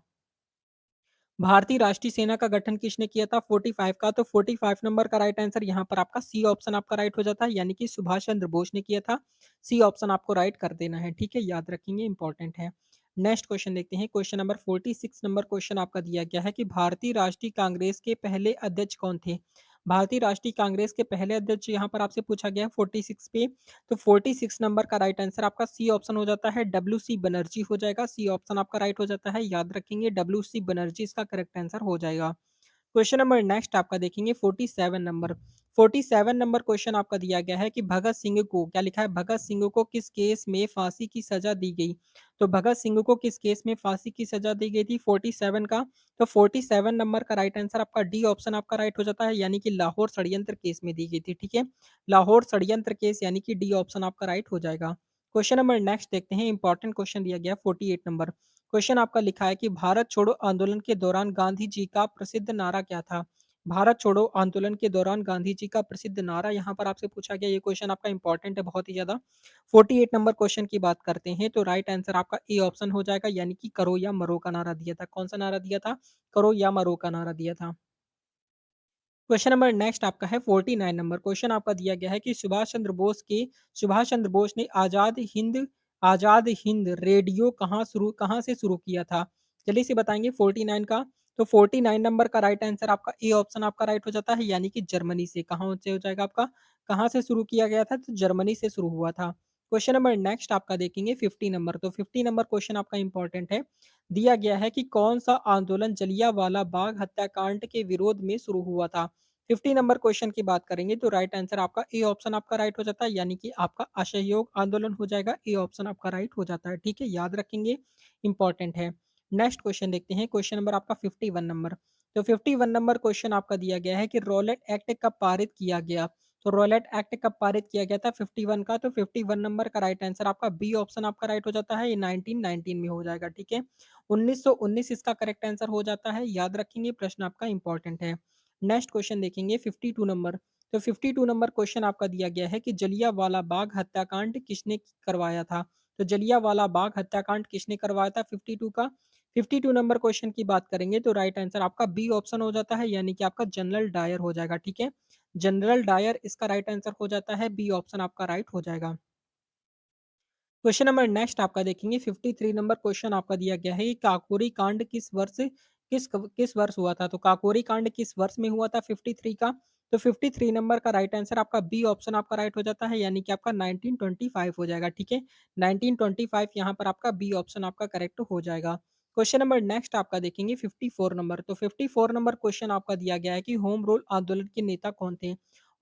भारतीय राष्ट्रीय सेना का गठन किसने किया था 45 का? तो 45 नंबर का राइट आंसर यहाँ पर आपका सी ऑप्शन आपका राइट हो जाता है, यानी कि सुभाष चंद्र बोस ने किया था। सी ऑप्शन आपको राइट कर देना है, ठीक है? याद रखेंगे, इंपॉर्टेंट है। नेक्स्ट क्वेश्चन देखते हैं, क्वेश्चन नंबर 46 नंबर क्वेश्चन आपका दिया गया है कि भारतीय राष्ट्रीय कांग्रेस के पहले अध्यक्ष कौन थे? भारतीय राष्ट्रीय कांग्रेस के पहले अध्यक्ष यहाँ पर आपसे पूछा गया है 46 पे। तो 46 नंबर का राइट आंसर आपका सी ऑप्शन हो जाता है, डब्ल्यू सी बनर्जी हो जाएगा, सी ऑप्शन आपका राइट हो जाता है, याद रखेंगे, डब्ल्यू सी बनर्जी इसका करेक्ट आंसर हो जाएगा। क्वेश्चन नंबर नेक्स्ट आपका देखेंगे 47 नंबर। 47 नंबर क्वेश्चन आपका दिया गया है कि भगत सिंह को क्या लिखा है? भगत सिंह को किस केस में फांसी की सजा दी गई? तो भगत सिंह को किस केस में फांसी की सजा दी गई थी 47 का? तो 47 नंबर का राइट आंसर आपका डी ऑप्शन आपका राइट हो जाता है, यानी कि लाहौर षड्यंत्र केस में दी गई थी, ठीक है? लाहौर षड्यंत्र केस, यानी कि डी ऑप्शन आपका राइट हो जाएगा। क्वेश्चन नंबर नेक्स्ट देखते हैं, इंपॉर्टेंट क्वेश्चन दिया गया 48 नंबर। क्वेश्चन आपका लिखा है कि भारत छोड़ो आंदोलन के दौरान गांधी जी का प्रसिद्ध नारा क्या था? भारत छोड़ो आंदोलन के दौरान गांधी जी का प्रसिद्ध नारा यहाँ पर आपसे पूछा गया, ये क्वेश्चन आपका इंपॉर्टेंट है बहुत ही ज्यादा। 48 नंबर क्वेश्चन की बात करते हैं तो राइट आंसर आपका ए ऑप्शन हो जाएगा, यानी कि करो या मरो का नारा दिया था। कौन सा नारा दिया था? करो या मरो का नारा दिया था। क्वेश्चन नंबर नेक्स्ट आपका है 49 नंबर। क्वेश्चन आपका दिया गया है कि सुभाष चंद्र बोस ने आजाद हिंद आज़ाद हिंद रेडियो कहाँ से शुरू किया था? जल्दी से बताएँगे 49 का, तो 49 नंबर का राइट आंसर आपका ए ऑप्शन आपका राइट हो जाता है, यानी कि जर्मनी से। कहाँ से हो जाएगा आपका? कहाँ से शुरू किया गया था? तो जर्मनी से शुरू हुआ था। क्वेश्चन नंबर नेक्स्ट आपका देखेंगे 50 नंबर, तो 50 नंबर क्वेश्चन आपका इम्पोर्टेंट है। दिया गया है कि कौन-सा आंदोलन जलियांवाला बाग हत्याकांड के विरोध में शुरू हुआ था? 50 नंबर क्वेश्चन की बात करेंगे तो राइट आंसर आपका ए ऑप्शन आपका राइट हो जाता है, यानी कि आपका असहयोग आंदोलन हो जाएगा। ए ऑप्शन आपका राइट हो जाता है। ठीक है, याद रखेंगे, इंपॉर्टेंट है। नेक्स्ट क्वेश्चन देखते हैं, क्वेश्चन नंबर आपका 51 नंबर। तो 51 नंबर क्वेश्चन आपका दिया गया है कि रॉलेट एक्ट कब पारित किया गया? तो रॉलेट एक्ट कब पारित किया गया था 51 का? तो 51 नंबर का राइट आंसर आपका बी ऑप्शन आपका राइट हो जाता है, ये 1919 में हो जाएगा। ठीक है, 1919 इसका करेक्ट आंसर हो जाता है, याद रखेंगे, प्रश्न आपका इंपॉर्टेंट है। नेक्स्ट क्वेश्चन देखेंगे 52 नंबर। तो 52 नंबर क्वेश्चन आपका दिया गया है कि जलियांवाला बाग हत्याकांड किसने करवाया था? तो जलियांवाला बाग हत्याकांड किसने करवाया था 52 का? 52 नंबर क्वेश्चन की बात करेंगे तो राइट आंसर आपका बी ऑप्शन हो जाता है, यानी कि आपका जनरल डायर हो जाएगा। ठीक है, जनरल डायर इसका राइट आंसर हो जाता है, बी ऑप्शन आपका राइट हो जाएगा। क्वेश्चन नंबर नेक्स्ट आपका देखेंगे 53 नंबर क्वेश्चन आपका दिया गया है कि काकोरी कांड किस वर्ष हुआ था? तो काकोरी कांड किस वर्ष में हुआ था 53 का? तो 53 नंबर का राइट आंसर आपका बी ऑप्शन आपका राइट हो जाता है, यानी कि आपका 1925 हो जाएगा। ठीक है, 1925 यहाँ पर आपका बी ऑप्शन आपका करेक्ट हो जाएगा। क्वेश्चन नंबर नेक्स्ट आपका देखेंगे 54 नंबर। तो 54 नंबर क्वेश्चन आपका दिया गया है कि होम रूल आंदोलन के नेता कौन थे?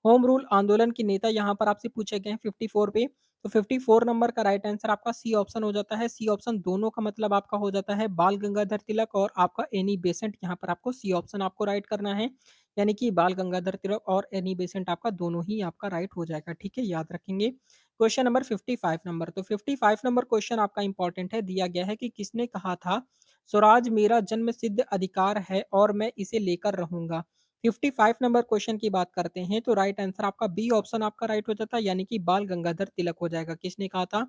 होम रूल आंदोलन के नेता यहाँ पर आपसे पूछे गए हैं 54 पे। तो 54 नंबर का राइट आंसर आपका सी ऑप्शन हो जाता है। सी ऑप्शन दोनों का मतलब आपका हो जाता है बाल गंगाधर तिलक और आपका एनी बेसेंट। यहाँ पर आपको सी ऑप्शन आपको राइट करना है, यानी कि बाल गंगाधर तिलक और एनी बेसेंट आपका दोनों ही आपका राइट हो जाएगा। ठीक है, याद रखेंगे। Question number 55 number. तो 55 नंबर क्वेश्चन आपका इंपॉर्टेंट है। दिया गया है कि किसने कहा था स्वराज मेरा जन्म सिद्ध अधिकार है और मैं इसे लेकर रहूंगा? 55 नंबर क्वेश्चन की बात करते हैं तो राइट आंसर आपका बी ऑप्शन आपका राइट हो जाता है, यानी कि बाल गंगाधर तिलक हो जाएगा। किसने कहा था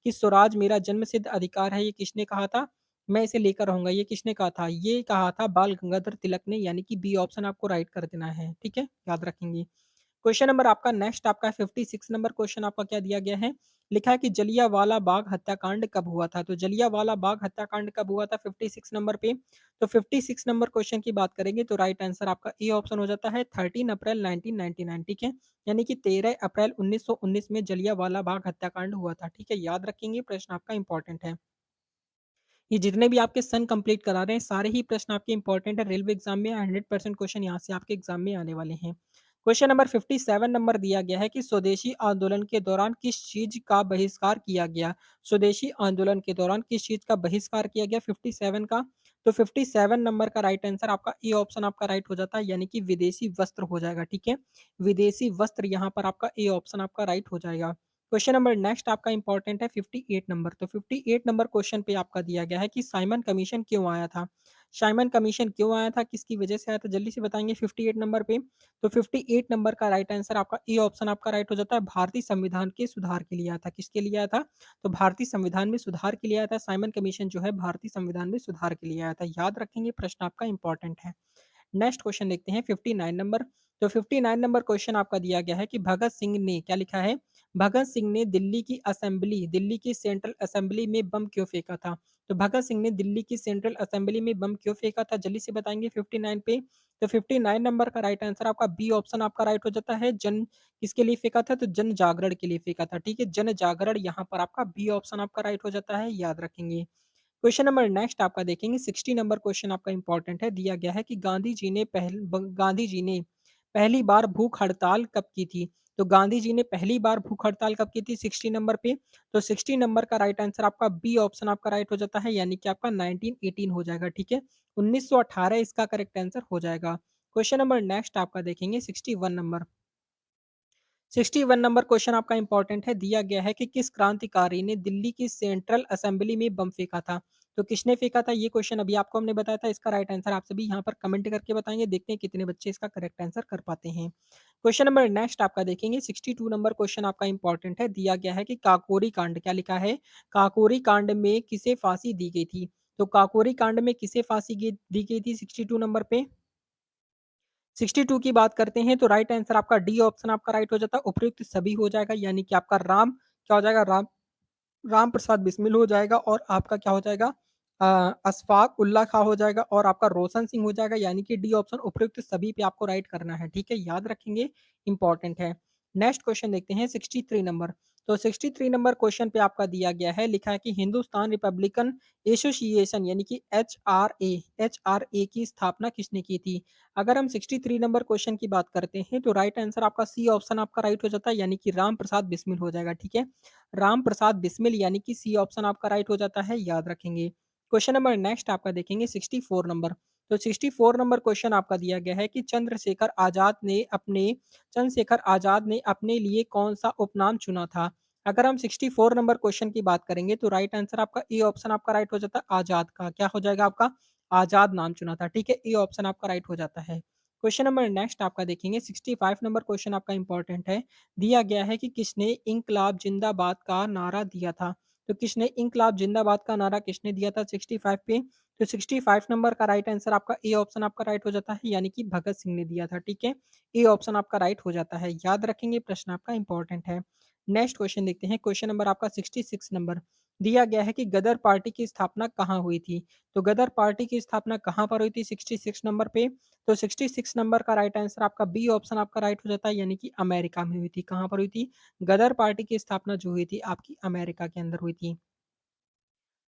कि स्वराज मेरा जन्मसिद्ध अधिकार है? ये किसने कहा था? मैं इसे लेकर रहूंगा, ये किसने कहा था? ये कहा था बाल गंगाधर तिलक ने, यानी कि बी ऑप्शन आपको राइट कर देना है। ठीक है, याद रखेंगे। क्वेश्चन नंबर आपका नेक्स्ट आपका 56 नंबर क्वेश्चन आपका क्या दिया गया है? लिखा है कि जलियांवाला बाग हत्याकांड कब हुआ था? तो जलियांवाला बाग हत्याकांड कब हुआ था 56 नंबर पे? तो 56 नंबर क्वेश्चन की बात करेंगे तो राइट आंसर आपका ए ऑप्शन हो जाता है, 13 अप्रैल 1999। ठीक है, यानी कि 13 अप्रैल 1919 में जलियांवाला बाग हत्याकांड हुआ था। ठीक है, याद रखेंगे, प्रश्न आपका इंपॉर्टेंट है। ये जितने भी आपके सन कंप्लीट करा रहे हैं, सारे ही प्रश्न आपके इंपॉर्टेंट है। रेलवे एग्जाम में 100% क्वेश्चन यहाँ से आपके एग्जाम में आने वाले हैं। क्वेश्चन नंबर 57 नंबर दिया गया है कि स्वदेशी आंदोलन के दौरान किस चीज का बहिष्कार किया गया? स्वदेशी आंदोलन के दौरान किस चीज का बहिष्कार किया गया 57 का? तो 57 नंबर का राइट आंसर आपका ए ऑप्शन आपका राइट हो जाता है, यानी कि विदेशी वस्त्र हो जाएगा। ठीक है, विदेशी वस्त्र यहाँ पर आपका ए ऑप्शन आपका राइट हो जाएगा। क्वेश्चन नंबर नेक्स्ट आपका इंपॉर्टेंट है 58 नंबर। तो 58 नंबर क्वेश्चन पे आपका दिया गया है कि साइमन कमीशन क्यों आया था? साइमन कमीशन क्यों आया था? किसकी वजह से आया था? जल्दी से बताएँगे 58 नंबर पे। तो 58 नंबर का राइट आंसर आपका ए ऑप्शन आपका राइट हो जाता है, भारतीय संविधान के सुधार के लिए आया था। किसके लिए आया था? तो भारतीय संविधान में सुधार के लिए आया था। साइमन कमीशन जो है भारतीय संविधान में सुधार के लिए आया था। याद रखेंगे, प्रश्न आपका इंपॉर्टेंट है। नेक्स्ट क्वेश्चन देखते हैं 59 नंबर। तो 59 नंबर क्वेश्चन आपका दिया गया है कि भगत सिंह ने क्या लिखा है? भगत सिंह ने दिल्ली की सेंट्रल असेंबली में बम क्यों फेंका था? तो भगत सिंह ने दिल्ली की सेंट्रल असेंबली में बम क्यों फेंका था? जल्दी से बताएँगे 59 पे। तो 59 नंबर का राइट आंसर आपका बी ऑप्शन आपका राइट हो जाता है। किसके लिए फेंका था? तो जन जागरण के लिए फेंका था। ठीक है, जन जागरण यहाँ पर आपका बी ऑप्शन आपका राइट हो जाता है, याद रखेंगे। क्वेश्चन नंबर नेक्स्ट आपका देखेंगे 60 नंबर क्वेश्चन आपका इंपॉर्टेंट है। दिया गया है कि गांधी जी ने पहली बार भूख हड़ताल कब की थी? तो गांधी जी ने पहली बार भूख हड़ताल कब की थी 60 नंबर पे? तो 60 नंबर का राइट आंसर आपका बी ऑप्शन आपका राइट हो जाता है, यानी कि आपका 1918 हो जाएगा। ठीक है, 1918 इसका करेक्ट आंसर हो जाएगा। क्वेश्चन नंबर नेक्स्ट आपका देखेंगे 61 नंबर। 61 नंबर क्वेश्चन आपका इंपॉर्टेंट है। दिया गया है कि किस क्रांतिकारी ने दिल्ली की सेंट्रल असेंबली में बम फेंका था? तो किसने फेंका था? ये क्वेश्चन अभी आपको हमने बताया था। इसका राइट आंसर आप सभी यहाँ पर कमेंट करके बताएंगे। देखते हैं कितने बच्चे इसका करेक्ट आंसर कर पाते हैं। क्वेश्चन नंबर नेक्स्ट आपका देखेंगे 62 नंबर क्वेश्चन आपका इंपॉर्टेंट है। दिया गया है कि काकोरी कांड क्या लिखा है? काकोरी कांड में किसे फांसी दी गई थी? तो काकोरी कांड में किसे दी गई थी 62 नंबर पे? 62 की बात करते हैं तो राइट आंसर आपका डी ऑप्शन आपका राइट हो जाता है, उपयुक्त सभी हो जाएगा, यानी कि आपका राम क्या हो जाएगा? राम राम प्रसाद बिस्मिल हो जाएगा और आपका क्या हो जाएगा अशफाक उल्ला खां हो जाएगा और आपका रोशन सिंह हो जाएगा यानी कि डी ऑप्शन उपयुक्त सभी पे आपको राइट करना है, ठीक है? याद रखेंगे, इंपॉर्टेंट है। नेक्स्ट क्वेश्चन देखते हैं 63 नंबर। तो 63 नंबर क्वेश्चन पे आपका दिया गया है, लिखा है कि हिंदुस्तान रिपब्लिकन एसोसिएशन यानी कि एचआरए की स्थापना किसने की थी? अगर हम 63 नंबर क्वेश्चन की बात करते हैं तो राइट आंसर आपका सी ऑप्शन आपका राइट हो जाता है यानी कि राम प्रसाद बिस्मिल हो जाएगा, ठीक है? राम प्रसाद बिस्मिल यानी कि सी ऑप्शन आपका राइट हो जाता है, याद रखेंगे। क्वेश्चन नंबर नेक्स्ट आपका देखेंगे 64 नंबर। तो 64 नंबर क्वेश्चन आपका दिया गया है कि चंद्रशेखर आजाद ने अपने लिए कौन सा उपनाम चुना था? अगर हम 64 नंबर क्वेश्चन की बात करेंगे तो राइट आंसर आपका ए ऑप्शन आपका राइट हो जाता है आजाद का। क्या हो जाएगा आपका? आजाद नाम चुना था, ठीक है? ए ऑप्शन आपका राइट हो जाता है। क्वेश्चन नंबर नेक्स्ट आपका देखेंगे 65 नंबर क्वेश्चन आपका इंपॉर्टेंट है। दिया गया है कि किसने इंकलाब जिंदाबाद का नारा दिया था? तो किसने इंकलाब जिंदाबाद का नारा किसने दिया था 65 पे? तो 65 नंबर का राइट आंसर आपका ए ऑप्शन आपका राइट हो जाता है यानी कि भगत सिंह ने दिया था, ठीक है? ए ऑप्शन आपका राइट हो जाता है, याद रखेंगे, प्रश्न आपका इंपॉर्टेंट है। नेक्स्ट क्वेश्चन देखते हैं, क्वेश्चन नंबर आपका 66 नंबर। दिया गया है कि गदर पार्टी की स्थापना कहाँ हुई थी? तो गदर पार्टी की स्थापना कहाँ पर हुई थी 66 नंबर पे? तो 66 नंबर का राइट आंसर आपका बी ऑप्शन आपका राइट हो जाता है यानी कि अमेरिका में हुई थी। कहाँ पर हुई थी? गदर पार्टी की स्थापना जो हुई थी आपकी अमेरिका के अंदर हुई थी।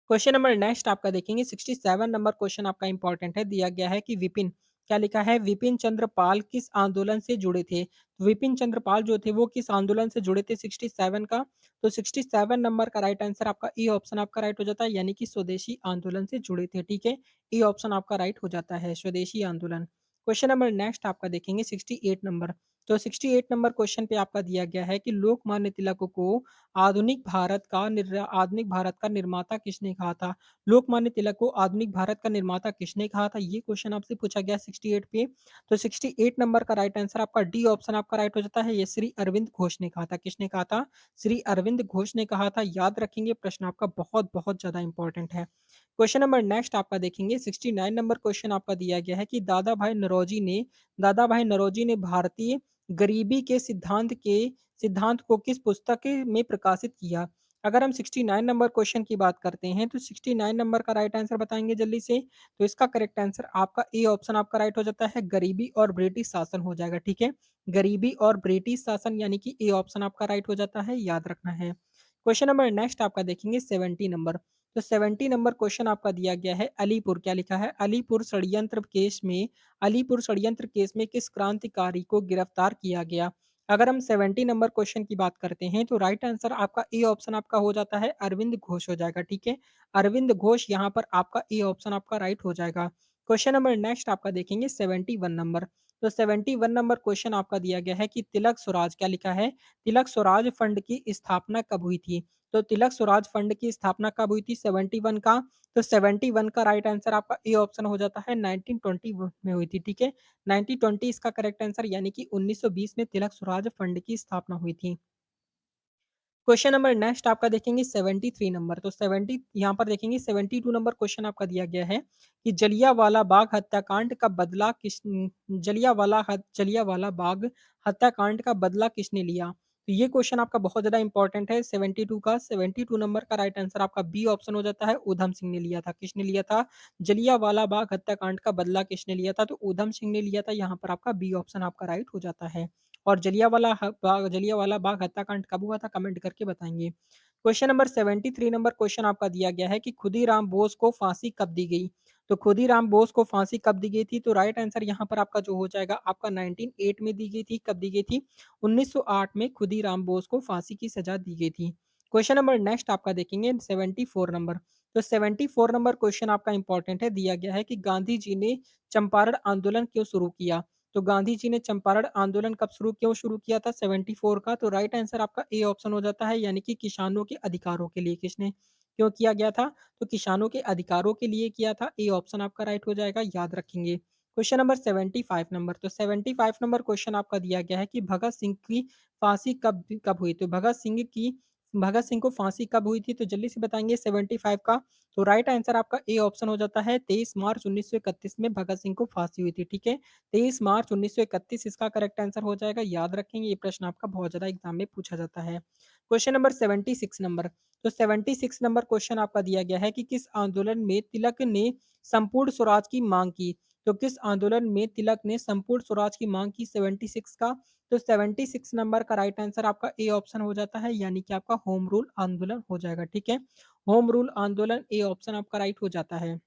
क्वेश्चन नंबर नेक्स्ट आपका देखेंगे 67 नंबर क्वेश्चन आपका इंपॉर्टेंट है। दिया गया है कि विपिन, क्या लिखा है, विपिन चंद्र पाल किस आंदोलन से जुड़े थे? तो विपिन चंद्र पाल जो थे वो किस आंदोलन से जुड़े थे 67 का? तो 67 नंबर का राइट आंसर आपका ई ऑप्शन आपका राइट हो जाता है यानी कि स्वदेशी आंदोलन से जुड़े थे, ठीक है? ई ऑप्शन आपका राइट हो जाता है, स्वदेशी आंदोलन। क्वेश्चन नंबर नेक्स्ट आपका देखेंगे 68 नंबर। तो 68 नंबर क्वेश्चन पे आपका दिया गया है कि लोकमान्य तिलक को आधुनिक भारत का निर्माता किसने कहा था? लोकमान्य तिलक को आधुनिक भारत का निर्माता किसने कहा था? ये क्वेश्चन आपसे पूछा गया 68 पे। तो 68 नंबर का राइट आंसर आपका डी ऑप्शन आपका राइट हो जाता है। ये श्री अरविंद घोष ने कहा था। किसने कहा था? श्री अरविंद घोष ने कहा था। याद रखेंगे, प्रश्न आपका बहुत-बहुत ज़्यादा इंपॉर्टेंट है। क्वेश्चन नंबर नेक्स्ट आपका देखेंगे 69 नंबर क्वेश्चन आपका दिया गया है कि दादा भाई नौरोजी ने भारतीय गरीबी के सिद्धांत को किस पुस्तक में प्रकाशित किया? अगर हम 69 नंबर क्वेश्चन की बात करते हैं तो 69 नंबर का राइट आंसर बताएँगे जल्दी से। तो इसका करेक्ट आंसर आपका ए ऑप्शन आपका राइट हो जाता है, गरीबी और ब्रिटिश शासन हो जाएगा, ठीक है? गरीबी और ब्रिटिश शासन यानी कि ए ऑप्शन आपका राइट हो जाता है, याद रखना है। क्वेश्चन नंबर नेक्स्ट आपका देखेंगे 70 नंबर। तो 70 नंबर क्वेश्चन आपका दिया गया है अलीपुर, क्या लिखा है? अलीपुर षड्यंत्र केस में किस क्रांतिकारी को गिरफ्तार किया गया? अगर हम 70 नंबर क्वेश्चन की बात करते हैं तो राइट आंसर आपका ए ऑप्शन आपका हो जाता है, अरविंद घोष हो जाएगा, ठीक है? अरविंद घोष यहाँ पर आपका ए ऑप्शन आपका राइट हो जाएगा। क्वेश्चन नंबर नेक्स्ट आपका देखेंगे 71 नंबर। तो 71 नंबर क्वेश्चन आपका दिया गया है कि तिलक स्वराज, क्या लिखा है? तिलक स्वराज फंड की स्थापना कब हुई थी? तो तिलक स्वराज फंड की स्थापना कब हुई थी 71 का? तो 71 का राइट आंसर आपका ए ऑप्शन हो जाता है 1920 में हुई थी, ठीक है? 1920 इसका करेक्ट आंसर यानी कि 1920 में तिलक स्वराज फंड की स्थापना हुई थी। क्वेश्चन नंबर नेक्स्ट आपका देखेंगे 73 नंबर। तो 70 यहाँ पर देखेंगे 72 नंबर क्वेश्चन आपका दिया गया है कि जलियांवाला बाग हत्याकांड का बदला किसने लिया? तो ये क्वेश्चन आपका बहुत ज़्यादा इंपॉर्टेंट है 72 का। 72 नंबर का राइट आंसर आपका बी ऑप्शन हो जाता है, ऊधम सिंह ने लिया था। किसने लिया था? जलियांवाला बाग हत्याकांड का बदला किसने लिया था? तो ऊधम सिंह ने लिया था। यहाँ पर आपका बी ऑप्शन आपका राइट हो जाता है। और जलियांवाला बाग हत्याकांड कब हुआ था? कमेंट करके बताएँगे। क्वेश्चन नंबर 73 नंबर क्वेश्चन आपका दिया गया है कि खुदीराम बोस को फांसी कब दी गई? तो खुदीराम बोस को फांसी कब दी गई थी? तो राइट आंसर यहाँ पर आपका जो हो जाएगा आपका 1908 में दी गई थी। कब दी गई थी? 1908 में खुदीराम बोस को फांसी की सज़ा दी गई थी। क्वेश्चन नंबर नेक्स्ट आपका देखेंगे 74 नंबर। तो 74 नंबर क्वेश्चन आपका इंपॉर्टेंट है। दिया गया है कि गांधी जी ने चंपारण आंदोलन क्यों शुरू किया? तो गांधी जी ने चंपारण आंदोलन क्यों शुरू किया था 74 का? तो राइट आंसर आपका ए ऑप्शन हो जाता है यानी कि किसानों के अधिकारों के लिए। किसने क्यों किया गया था? तो किसानों के अधिकारों के लिए किया था। ए ऑप्शन आपका राइट हो जाएगा, याद रखेंगे। Question number 75 number. तो 75 नंबर क्वेश्चन आपका दिया गया है कि भगत सिंह की फांसी कब कब हुई? तो भगत सिंह की भगत सिंह को फांसी कब हुई थी? तो जल्दी से बताएँगे 75 का। तो राइट आंसर आपका ए ऑप्शन हो जाता है 23 मार्च 1931 में भगत सिंह को फांसी हुई थी, ठीक है? 23 मार्च 1931 इसका करेक्ट आंसर हो जाएगा, याद रखेंगे ये प्रश्न आपका बहुत ज़्यादा एग्ज़ाम में पूछा जाता है। क्वेश्चन नंबर 76 नंबर, तो 76 नंबर क्वेश्चन आपका दिया गया है कि किस आंदोलन में तिलक ने संपूर्ण स्वराज की माँग की? तो किस आंदोलन में तिलक ने संपूर्ण स्वराज की माँग की 76 का? तो 76 नंबर का राइट आंसर आपका ए ऑप्शन हो जाता है, यानी कि आपका होम रूल आंदोलन हो जाएगा, ठीक है? होम रूल आंदोलन ए ऑप्शन आपका राइट हो जाता है।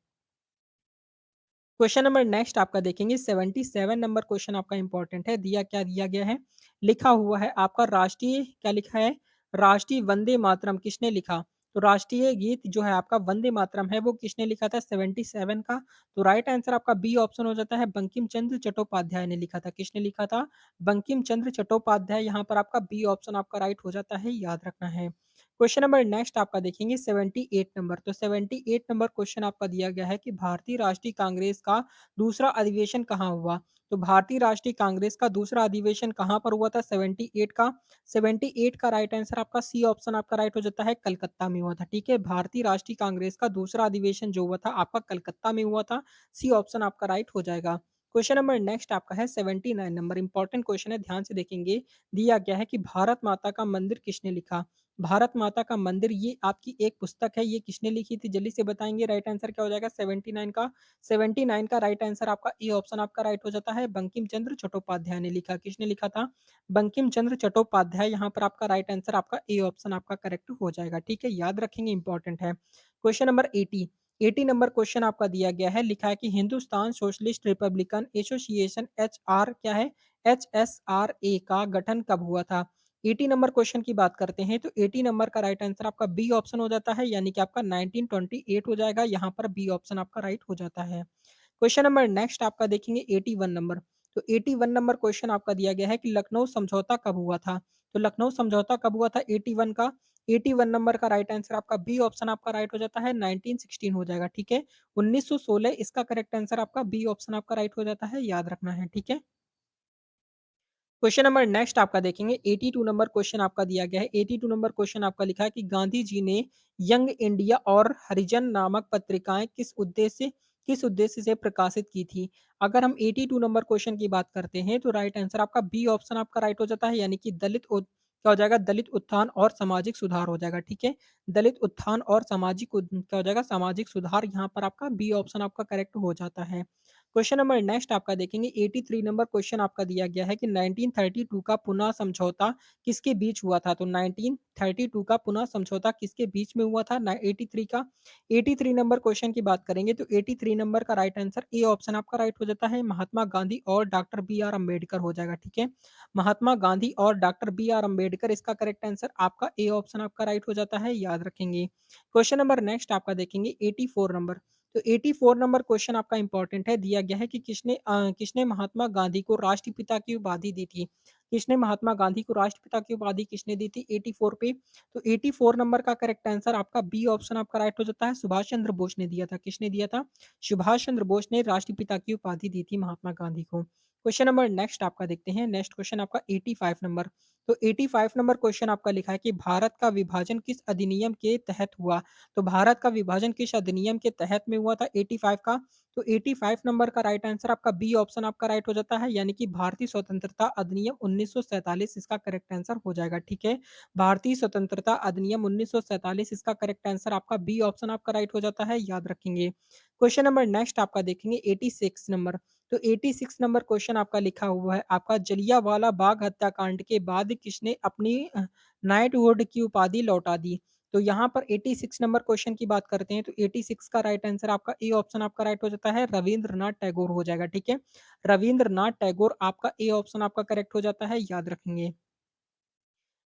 क्वेश्चन नंबर नेक्स्ट आपका देखेंगे 77 नंबर क्वेश्चन आपका इंपॉर्टेंट है। दिया क्या दिया गया है? लिखा हुआ है आपका राष्ट्रीय क्या लिखा है? राष्ट्रीय वंदे मातरम किसने लिखा? तो राष्ट्रीय गीत जो है आपका वंदे मातरम है वो किसने लिखा था 77 का? तो राइट आंसर आपका बी ऑप्शन हो जाता है बंकिम चंद्र चट्टोपाध्याय ने लिखा था। किसने लिखा था? बंकिम चंद्र चट्टोपाध्याय, यहाँ पर आपका बी ऑप्शन आपका राइट हो जाता है, याद रखना है। क्वेश्चन नंबर नेक्स्ट आपका देखेंगे 78 नंबर, तो 78 नंबर क्वेश्चन आपका दिया गया है कि भारतीय राष्ट्रीय कांग्रेस का दूसरा अधिवेशन कहाँ हुआ? तो भारतीय राष्ट्रीय कांग्रेस का दूसरा अधिवेशन कहाँ पर हुआ था 78 का? 78 का राइट आंसर आपका सी ऑप्शन आपका राइट हो जाता है, कलकत्ता में हुआ था, ठीक है? भारतीय राष्ट्रीय कांग्रेस का दूसरा अधिवेशन जो हुआ था आपका कलकत्ता में हुआ था, सी ऑप्शन आपका राइट हो जाएगा। क्वेश्चन नंबर नेक्स्ट आपका है 79 नंबर, इंपॉर्टेंट क्वेश्चन है, ध्यान से देखेंगे। दिया गया है कि भारत माता का मंदिर किसने लिखा? भारत माता का मंदिर ये आपकी एक पुस्तक है, ये किसने लिखी थी? जल्दी से बताएँगे राइट आंसर क्या हो जाएगा 79 का? 79 का राइट आंसर आपका ए ऑप्शन आपका राइट हो जाता है, बंकिम चंद्र चट्टोपाध्याय ने लिखा। किसने लिखा था? बंकिम चंद्र चट्टोपाध्याय, यहाँ पर आपका राइट आंसर आपका ए ऑप्शन आपका करेक्ट हो जाएगा, ठीक है? याद रखेंगे, इंपॉर्टेंट है। क्वेश्चन नंबर 80, 80 नंबर क्वेश्चन आपका दिया गया है, लिखा है कि Hindustan socialist Republican association HR क्या है? एचएसआरए का गठन कब हुआ था? 80 नंबर क्वेश्चन की बात करते हैं तो 80 नंबर का राइट आंसर आपका बी ऑप्शन हो जाता है, यानी कि आपका 1928 हो जाएगा, यहाँ पर बी ऑप्शन आपका राइट हो जाता है। क्वेश्चन नंबर नेक्स्ट आपका देखेंगे 81 नंबर, तो 81 नंबर क्वेश्चन आपका दिया गया है कि लखनऊ समझौता कब हुआ था? तो लखनऊ समझौता कब हुआ था 81 का? 81 नंबर का राइट आंसर आपका बी ऑप्शन आपका राइट हो जाता है, 1916 हो जाएगा, ठीक है? 1916 इसका करेक्ट आंसर आपका बी ऑप्शन आपका राइट हो जाता है, याद रखना है, ठीक है? क्वेश्चन नंबर नेक्स्ट आपका देखेंगे 82 नंबर क्वेश्चन आपका दिया गया है। 82 नंबर क्वेश्चन आपका लिखा है कि गांधी जी ने यंग इंडिया और हरिजन नामक पत्रिकाएं किस उद्देश्य से प्रकाशित की थी? अगर हम 82 नंबर क्वेश्चन की बात करते हैं तो राइट आंसर आपका बी ऑप्शन आपका राइट हो जाता है, यानी कि क्या हो जाएगा? दलित उत्थान और सामाजिक सुधार हो जाएगा, ठीक है? दलित उत्थान और क्या हो जाएगा? सामाजिक सुधार, यहाँ पर आपका बी ऑप्शन आपका करेक्ट हो जाता है। क्वेश्चन नंबर नेक्स्ट आपका देखेंगे 83 नंबर क्वेश्चन आपका दिया गया है कि 1932 का पुनः समझौता किसके बीच हुआ था? तो 1932 का पुनः समझौता किसके बीच में हुआ था? 83 का 83 नंबर क्वेश्चन की बात करेंगे तो 83 नंबर का राइट आंसर ए ऑप्शन आपका राइट हो जाता है, महात्मा गांधी और डॉक्टर बी आर अम्बेडकर हो जाएगा, ठीक है? महात्मा गांधी और डॉक्टर बी आर अम्बेडकर, इसका करेक्ट आंसर आपका ए ऑप्शन आपका राइट हो जाता है, याद रखेंगे। क्वेश्चन नंबर नेक्स्ट आपका देखेंगे 84 नंबर, तो 84 नंबर क्वेश्चन आपका इंपॉर्टेंट है। दिया गया है कि किसने महात्मा गांधी को राष्ट्रपिता की उपाधि दी थी? किसने महात्मा गांधी को राष्ट्रपिता की उपाधि किसने दी थी 84 पे? तो 84 नंबर का करेक्ट आंसर आपका बी ऑप्शन आपका राइट हो जाता है, सुभाष चंद्र बोस ने दिया था। किसने दिया था? सुभाष चंद्र बोस ने राष्ट्रपिता की उपाधि दी थी महात्मा गांधी को। क्वेश्चन नंबर नेक्स्ट आपका देखते हैं। नेक्स्ट क्वेश्चन आपका 85 नंबर, तो 85 नंबर क्वेश्चन आपका लिखा है कि भारत का विभाजन किस अधिनियम के तहत हुआ? तो भारत का विभाजन किस अधिनियम के तहत में हुआ था 85 का? तो 85 नंबर का राइट आंसर आपका बी ऑप्शन आपका राइट हो जाता है, यानी कि भारतीय स्वतंत्रता अधिनियम 1947 इसका करेक्ट आंसर हो जाएगा, ठीक है? भारतीय स्वतंत्रता अधिनियम 1947 इसका करेक्ट आंसर आपका बी ऑप्शन आपका राइट हो जाता है, याद रखेंगे। क्वेश्चन नंबर नेक्स्ट आपका देखेंगे 86 नंबर, तो 86 नंबर क्वेश्चन आपका लिखा हुआ है आपका जलियांवाला बाग हत्याकांड के बाद किसने अपनी नाइटहुड की उपाधि लौटा दी? तो यहाँ पर 86 नंबर क्वेश्चन की बात करते हैं तो 86 का राइट आंसर आपका ए ऑप्शन आपका राइट हो जाता है, रविंद्रनाथ टैगोर हो जाएगा, ठीक है? रविंद्रनाथ टैगोर आपका ए ऑप्शन आपका करेक्ट हो जाता है, याद रखेंगे।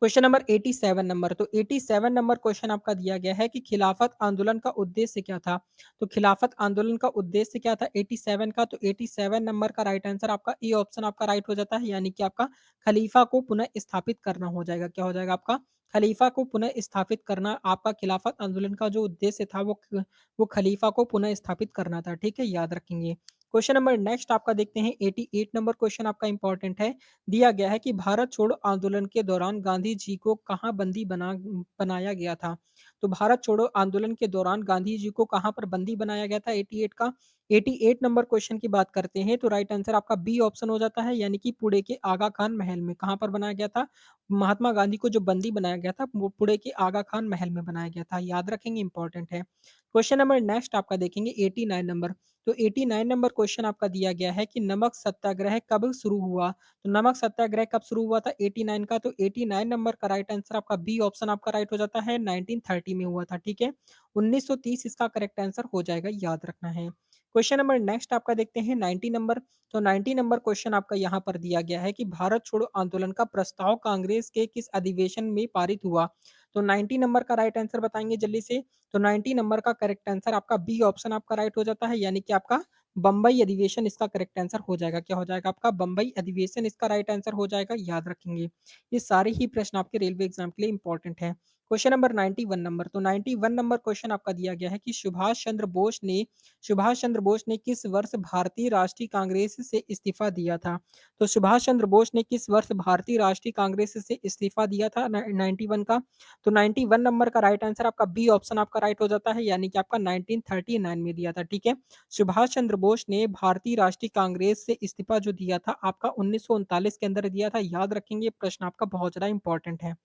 क्वेश्चन नंबर 87 नंबर, तो 87 नंबर क्वेश्चन आपका दिया गया है कि खिलाफत आंदोलन का उद्देश्य क्या था? तो खिलाफत आंदोलन का उद्देश्य क्या था 87 का? तो 87 नंबर का राइट आंसर आपका ए ऑप्शन आपका राइट हो जाता है, यानी कि आपका खलीफा को पुनः स्थापित करना हो जाएगा। क्या हो जाएगा आपका? खलीफा को पुनः स्थापित करना, आपका खिलाफत आंदोलन का जो उद्देश्य था वो खलीफा को पुनः स्थापित करना था, ठीक है? याद रखेंगे। क्वेश्चन नंबर नेक्स्ट आपका देखते हैं 88 नंबर क्वेश्चन आपका इंपॉर्टेंट है। दिया गया है कि भारत छोड़ो आंदोलन के दौरान गांधी जी को कहाँ बनाया गया था? तो भारत छोड़ो आंदोलन के दौरान गांधी जी को कहाँ पर बंदी बनाया गया था 88 का? 88 नंबर क्वेश्चन की बात करते हैं तो राइट आंसर आपका बी ऑप्शन हो जाता है, यानी कि पुणे के आगा खान महल में। कहाँ पर बनाया गया था? महात्मा गांधी को जो बंदी बनाया गया था वो पुणे के आगा खान महल में बनाया गया था। याद रखेंगे, इंपॉर्टेंट है। क्वेश्चन नंबर नेक्स्ट आपका देखेंगे 89 नंबर। तो 89 नंबर क्वेश्चन आपका दिया गया है कि नमक सत्याग्रह कब शुरू हुआ? तो नमक सत्याग्रह कब शुरू हुआ था 89 का? तो 89 नंबर का राइट आंसर आपका बी ऑप्शन आपका राइट हो जाता है, 1930 में हुआ था, ठीक है। 1930 इसका करेक्ट आंसर हो जाएगा, याद रखना है। क्वेश्चन नंबर नेक्स्ट आपका देखते हैं 90 नंबर। तो 90 नंबर क्वेश्चन आपका यहाँ पर दिया गया है कि भारत छोड़ो आंदोलन का प्रस्ताव कांग्रेस के किस अधिवेशन में पारित हुआ? तो 90 नंबर का राइट आंसर बताएंगे जल्दी से। तो 90 नंबर का करेक्ट आंसर आपका बी ऑप्शन आपका राइट हो जाता है, यानी कि आपका बम्बई अधिवेशन इसका करेक्ट आंसर हो जाएगा। क्या हो जाएगा आपका? बम्बई अधिवेशन इसका राइट आंसर हो जाएगा, याद रखेंगे। ये सारे ही प्रश्न आपके रेलवे एग्जाम के लिए इंपॉर्टेंट है। Question number 91 number. तो 91 नंबर क्वेश्चन आपका दिया गया है कि सुभाष चंद्र बोस ने किस वर्ष भारतीय राष्ट्रीय कांग्रेस से इस्तीफा दिया था? तो सुभाष चंद्र बोस ने किस वर्ष भारतीय राष्ट्रीय कांग्रेस से इस्तीफा दिया था 91 का? तो 91 नंबर का राइट आंसर आपका बी ऑप्शन आपका राइट हो जाता है, यानी कि आपका 1939 में दिया था, ठीक है। सुभाष चंद्र बोस ने भारतीय राष्ट्रीय कांग्रेस से इस्तीफा जो दिया था आपका 1939 के अंदर दिया था, याद रखेंगे। प्रश्न आपका बहुत ज्यादा इंपॉर्टेंट है।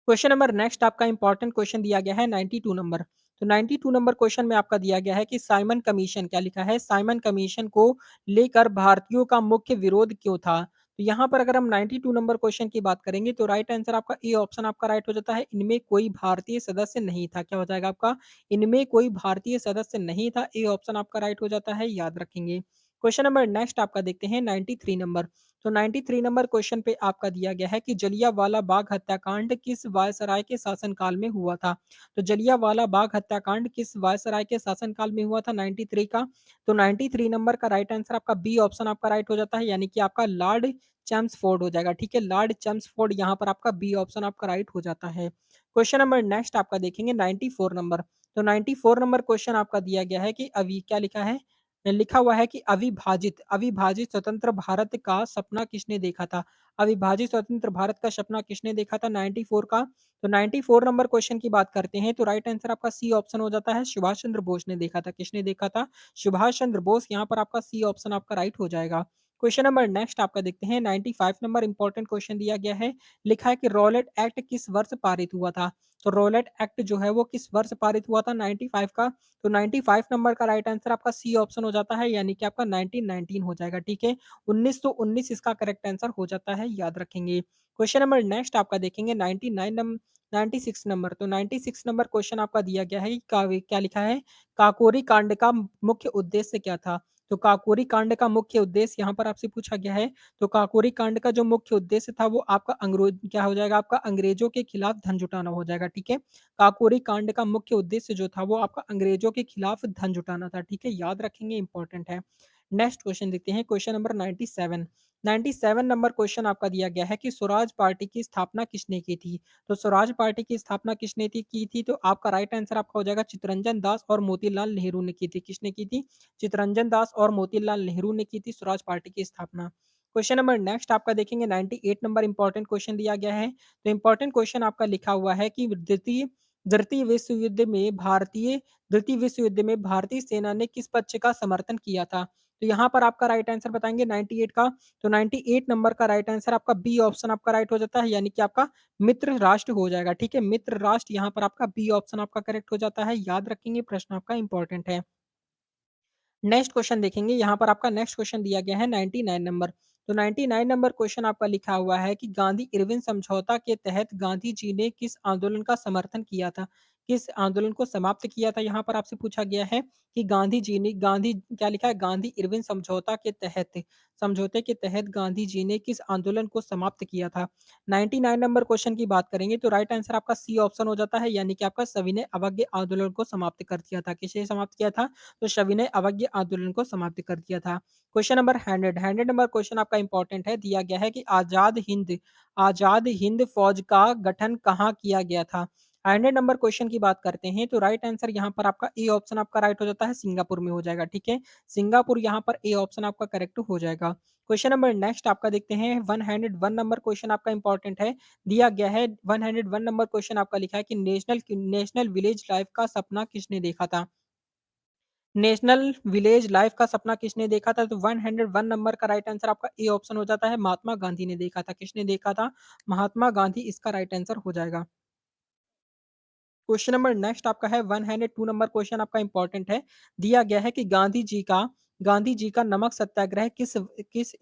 क्वेश्चन नंबर नेक्स्ट आपका इंपॉर्टेंट क्वेश्चन दिया गया है 92 नंबर। तो 92 नंबर क्वेश्चन में आपका दिया गया है कि साइमन कमीशन, क्या लिखा है? साइमन कमीशन को लेकर भारतीयों का मुख्य विरोध क्यों था? तो यहाँ पर अगर हम 92 नंबर क्वेश्चन की बात करेंगे तो राइट आंसर आपका ए ऑप्शन आपका राइट हो जाता है, इनमें कोई भारतीय सदस्य नहीं था। क्या हो जाएगा आपका? इनमें कोई भारतीय सदस्य नहीं था, ए ऑप्शन आपका राइट हो जाता है, याद रखेंगे। क्वेश्चन नंबर नेक्स्ट आपका देखते हैं 93 नंबर। तो 93 नंबर क्वेश्चन पे आपका दिया गया है कि जलियांवाला बाग हत्याकांड किस वायसराय के शासनकाल में हुआ था? तो जलियांवाला बाग हत्याकांड किस वायसराय के शासनकाल में हुआ था 93 का? तो 93 नंबर का राइट आंसर आपका बी ऑप्शन आपका राइट हो जाता है, यानी कि आपका लॉर्ड चैम्सफोर्ड हो जाएगा, ठीक है। लॉर्ड चैम्सफोर्ड यहाँ पर आपका बी ऑप्शन आपका राइट हो जाता है। क्वेश्चन नंबर नेक्स्ट आपका देखेंगे 94 नंबर। तो 94 नंबर क्वेश्चन आपका दिया गया है कि अभी क्या लिखा है? लिखा हुआ है कि अविभाजित अविभाजित स्वतंत्र भारत का सपना किसने देखा था? अविभाजित स्वतंत्र भारत का सपना किसने देखा था 94 का? तो 94 नंबर क्वेश्चन की बात करते हैं तो राइट आंसर आपका सी ऑप्शन हो जाता है, सुभाष चंद्र बोस ने देखा था। किसने देखा था? सुभाष चंद्र बोस, यहाँ पर आपका सी ऑप्शन आपका राइट हो जाएगा। क्वेश्चन नंबर नेक्स्ट आपका देखते हैं 95 नंबर इंपॉर्टेंट क्वेश्चन दिया गया है। लिखा है कि रॉलेट एक्ट किस वर्ष पारित हुआ था? तो रॉलेट एक्ट जो है वो किस वर्ष पारित हुआ था 95 का? तो 95 नंबर का राइट आंसर आपका सी ऑप्शन हो जाता है, यानी कि आपका 1919 हो जाएगा, ठीक है। 1919 इसका करेक्ट आंसर हो जाता है, याद रखेंगे। क्वेश्चन नंबर नेक्स्ट आपका देखेंगे 99 नंबर 96 नंबर। तो 96 नंबर क्वेश्चन आपका दिया गया है कि क्या लिखा है? काकोरी कांड का मुख्य उद्देश्य क्या था? तो काकोरी कांड का मुख्य उद्देश्य यहाँ पर आपसे पूछा गया है। तो काकोरी कांड का जो मुख्य उद्देश्य था वो आपका अंग्रेज क्या हो जाएगा? आपका अंग्रेजों के खिलाफ धन जुटाना हो जाएगा, ठीक है। काकोरी कांड का मुख्य उद्देश्य जो था वो आपका अंग्रेजों के खिलाफ धन जुटाना था, ठीक है। याद रखेंगे, इंपॉर्टेंट है। नेक्स्ट क्वेश्चन देखते हैं, क्वेश्चन नंबर 97। 97 नंबर क्वेश्चन आपका दिया गया है कि स्वराज पार्टी की स्थापना किसने की थी? तो स्वराज पार्टी की स्थापना किसने की थी? तो आपका राइट आंसर आपका हो जाएगा चित्तरंजन दास और मोतीलाल नेहरू ने की थी। किसने की थी? चित्तरंजन दास और मोतीलाल नेहरू ने की थी स्वराज पार्टी की स्थापना। क्वेश्चन नंबर नेक्स्ट आपका देखेंगे 98 नंबर इंपॉर्टेंट क्वेश्चन दिया गया है। तो इंपॉर्टेंट क्वेश्चन आपका लिखा हुआ है कि द्वितीय विश्व युद्ध में भारतीय द्वितीय विश्व युद्ध में भारतीय सेना ने किस पक्ष का समर्थन किया था? तो यहाँ पर आपका राइट आंसर बताएंगे 98 का। तो 98 नंबर का राइट आंसर आपका बी ऑप्शन आपका राइट हो जाता है, यानी कि आपका मित्र राष्ट्र हो जाएगा, ठीक है। मित्र राष्ट्र यहाँ पर आपका बी ऑप्शन आपका करेक्ट हो जाता है, याद रखेंगे। प्रश्न आपका इंपॉर्टेंट है। नेक्स्ट क्वेश्चन देखेंगे, यहाँ पर आपका नेक्स्ट क्वेश्चन दिया गया है 99 नंबर। तो 99 नंबर क्वेश्चन आपका लिखा हुआ है कि गांधी इरविन समझौता के तहत गांधी जी ने किस आंदोलन का समर्थन किया था? किस आंदोलन को समाप्त किया था? यहाँ पर आपसे पूछा गया है कि गांधी क्या लिखा है? गांधी इरविन समझौते के तहत गांधी जी ने किस आंदोलन को समाप्त किया था? 99 नंबर क्वेश्चन की बात करेंगे तो राइट आंसर आपका सी ऑप्शन हो जाता है, यानी कि आपका सविनय अवज्ञा आंदोलन को समाप्त कर दिया था। किसे समाप्त किया था? तो सविनय अवज्ञा आंदोलन को समाप्त कर दिया था। क्वेश्चन नंबर 100 नंबर क्वेश्चन आपका इंपॉर्टेंट है। दिया गया है कि आजाद हिंद फौज का गठन कहाँ किया गया था? 100 नंबर क्वेश्चन की बात करते हैं तो राइट आंसर यहाँ पर आपका ए ऑप्शन आपका राइट हो जाता है, सिंगापुर में हो जाएगा, ठीक है? सिंगापुर यहाँ पर ए ऑप्शन आपका करेक्ट हो जाएगा। क्वेश्चन नंबर नेक्स्ट आपका देखते हैं 101 नंबर क्वेश्चन आपका इंपॉर्टेंट है। दिया गया है 101 नंबर क्वेश्चन आपका लिखा है कि नेशनल विलेज लाइफ का सपना किसने देखा था? नेशनल विलेज लाइफ का सपना किसने देखा था? तो 101 नंबर का राइट आंसर आपका ए ऑप्शन हो जाता है, महात्मा गांधी ने देखा था। किसने देखा था? महात्मा गांधी इसका राइट आंसर हो जाएगा। क्वेश्चन नंबर नेक्स्ट आपका है 102 नंबर क्वेश्चन आपका इंपॉर्टेंट है। दिया गया है कि गांधी जी का नमक सत्याग्रह किस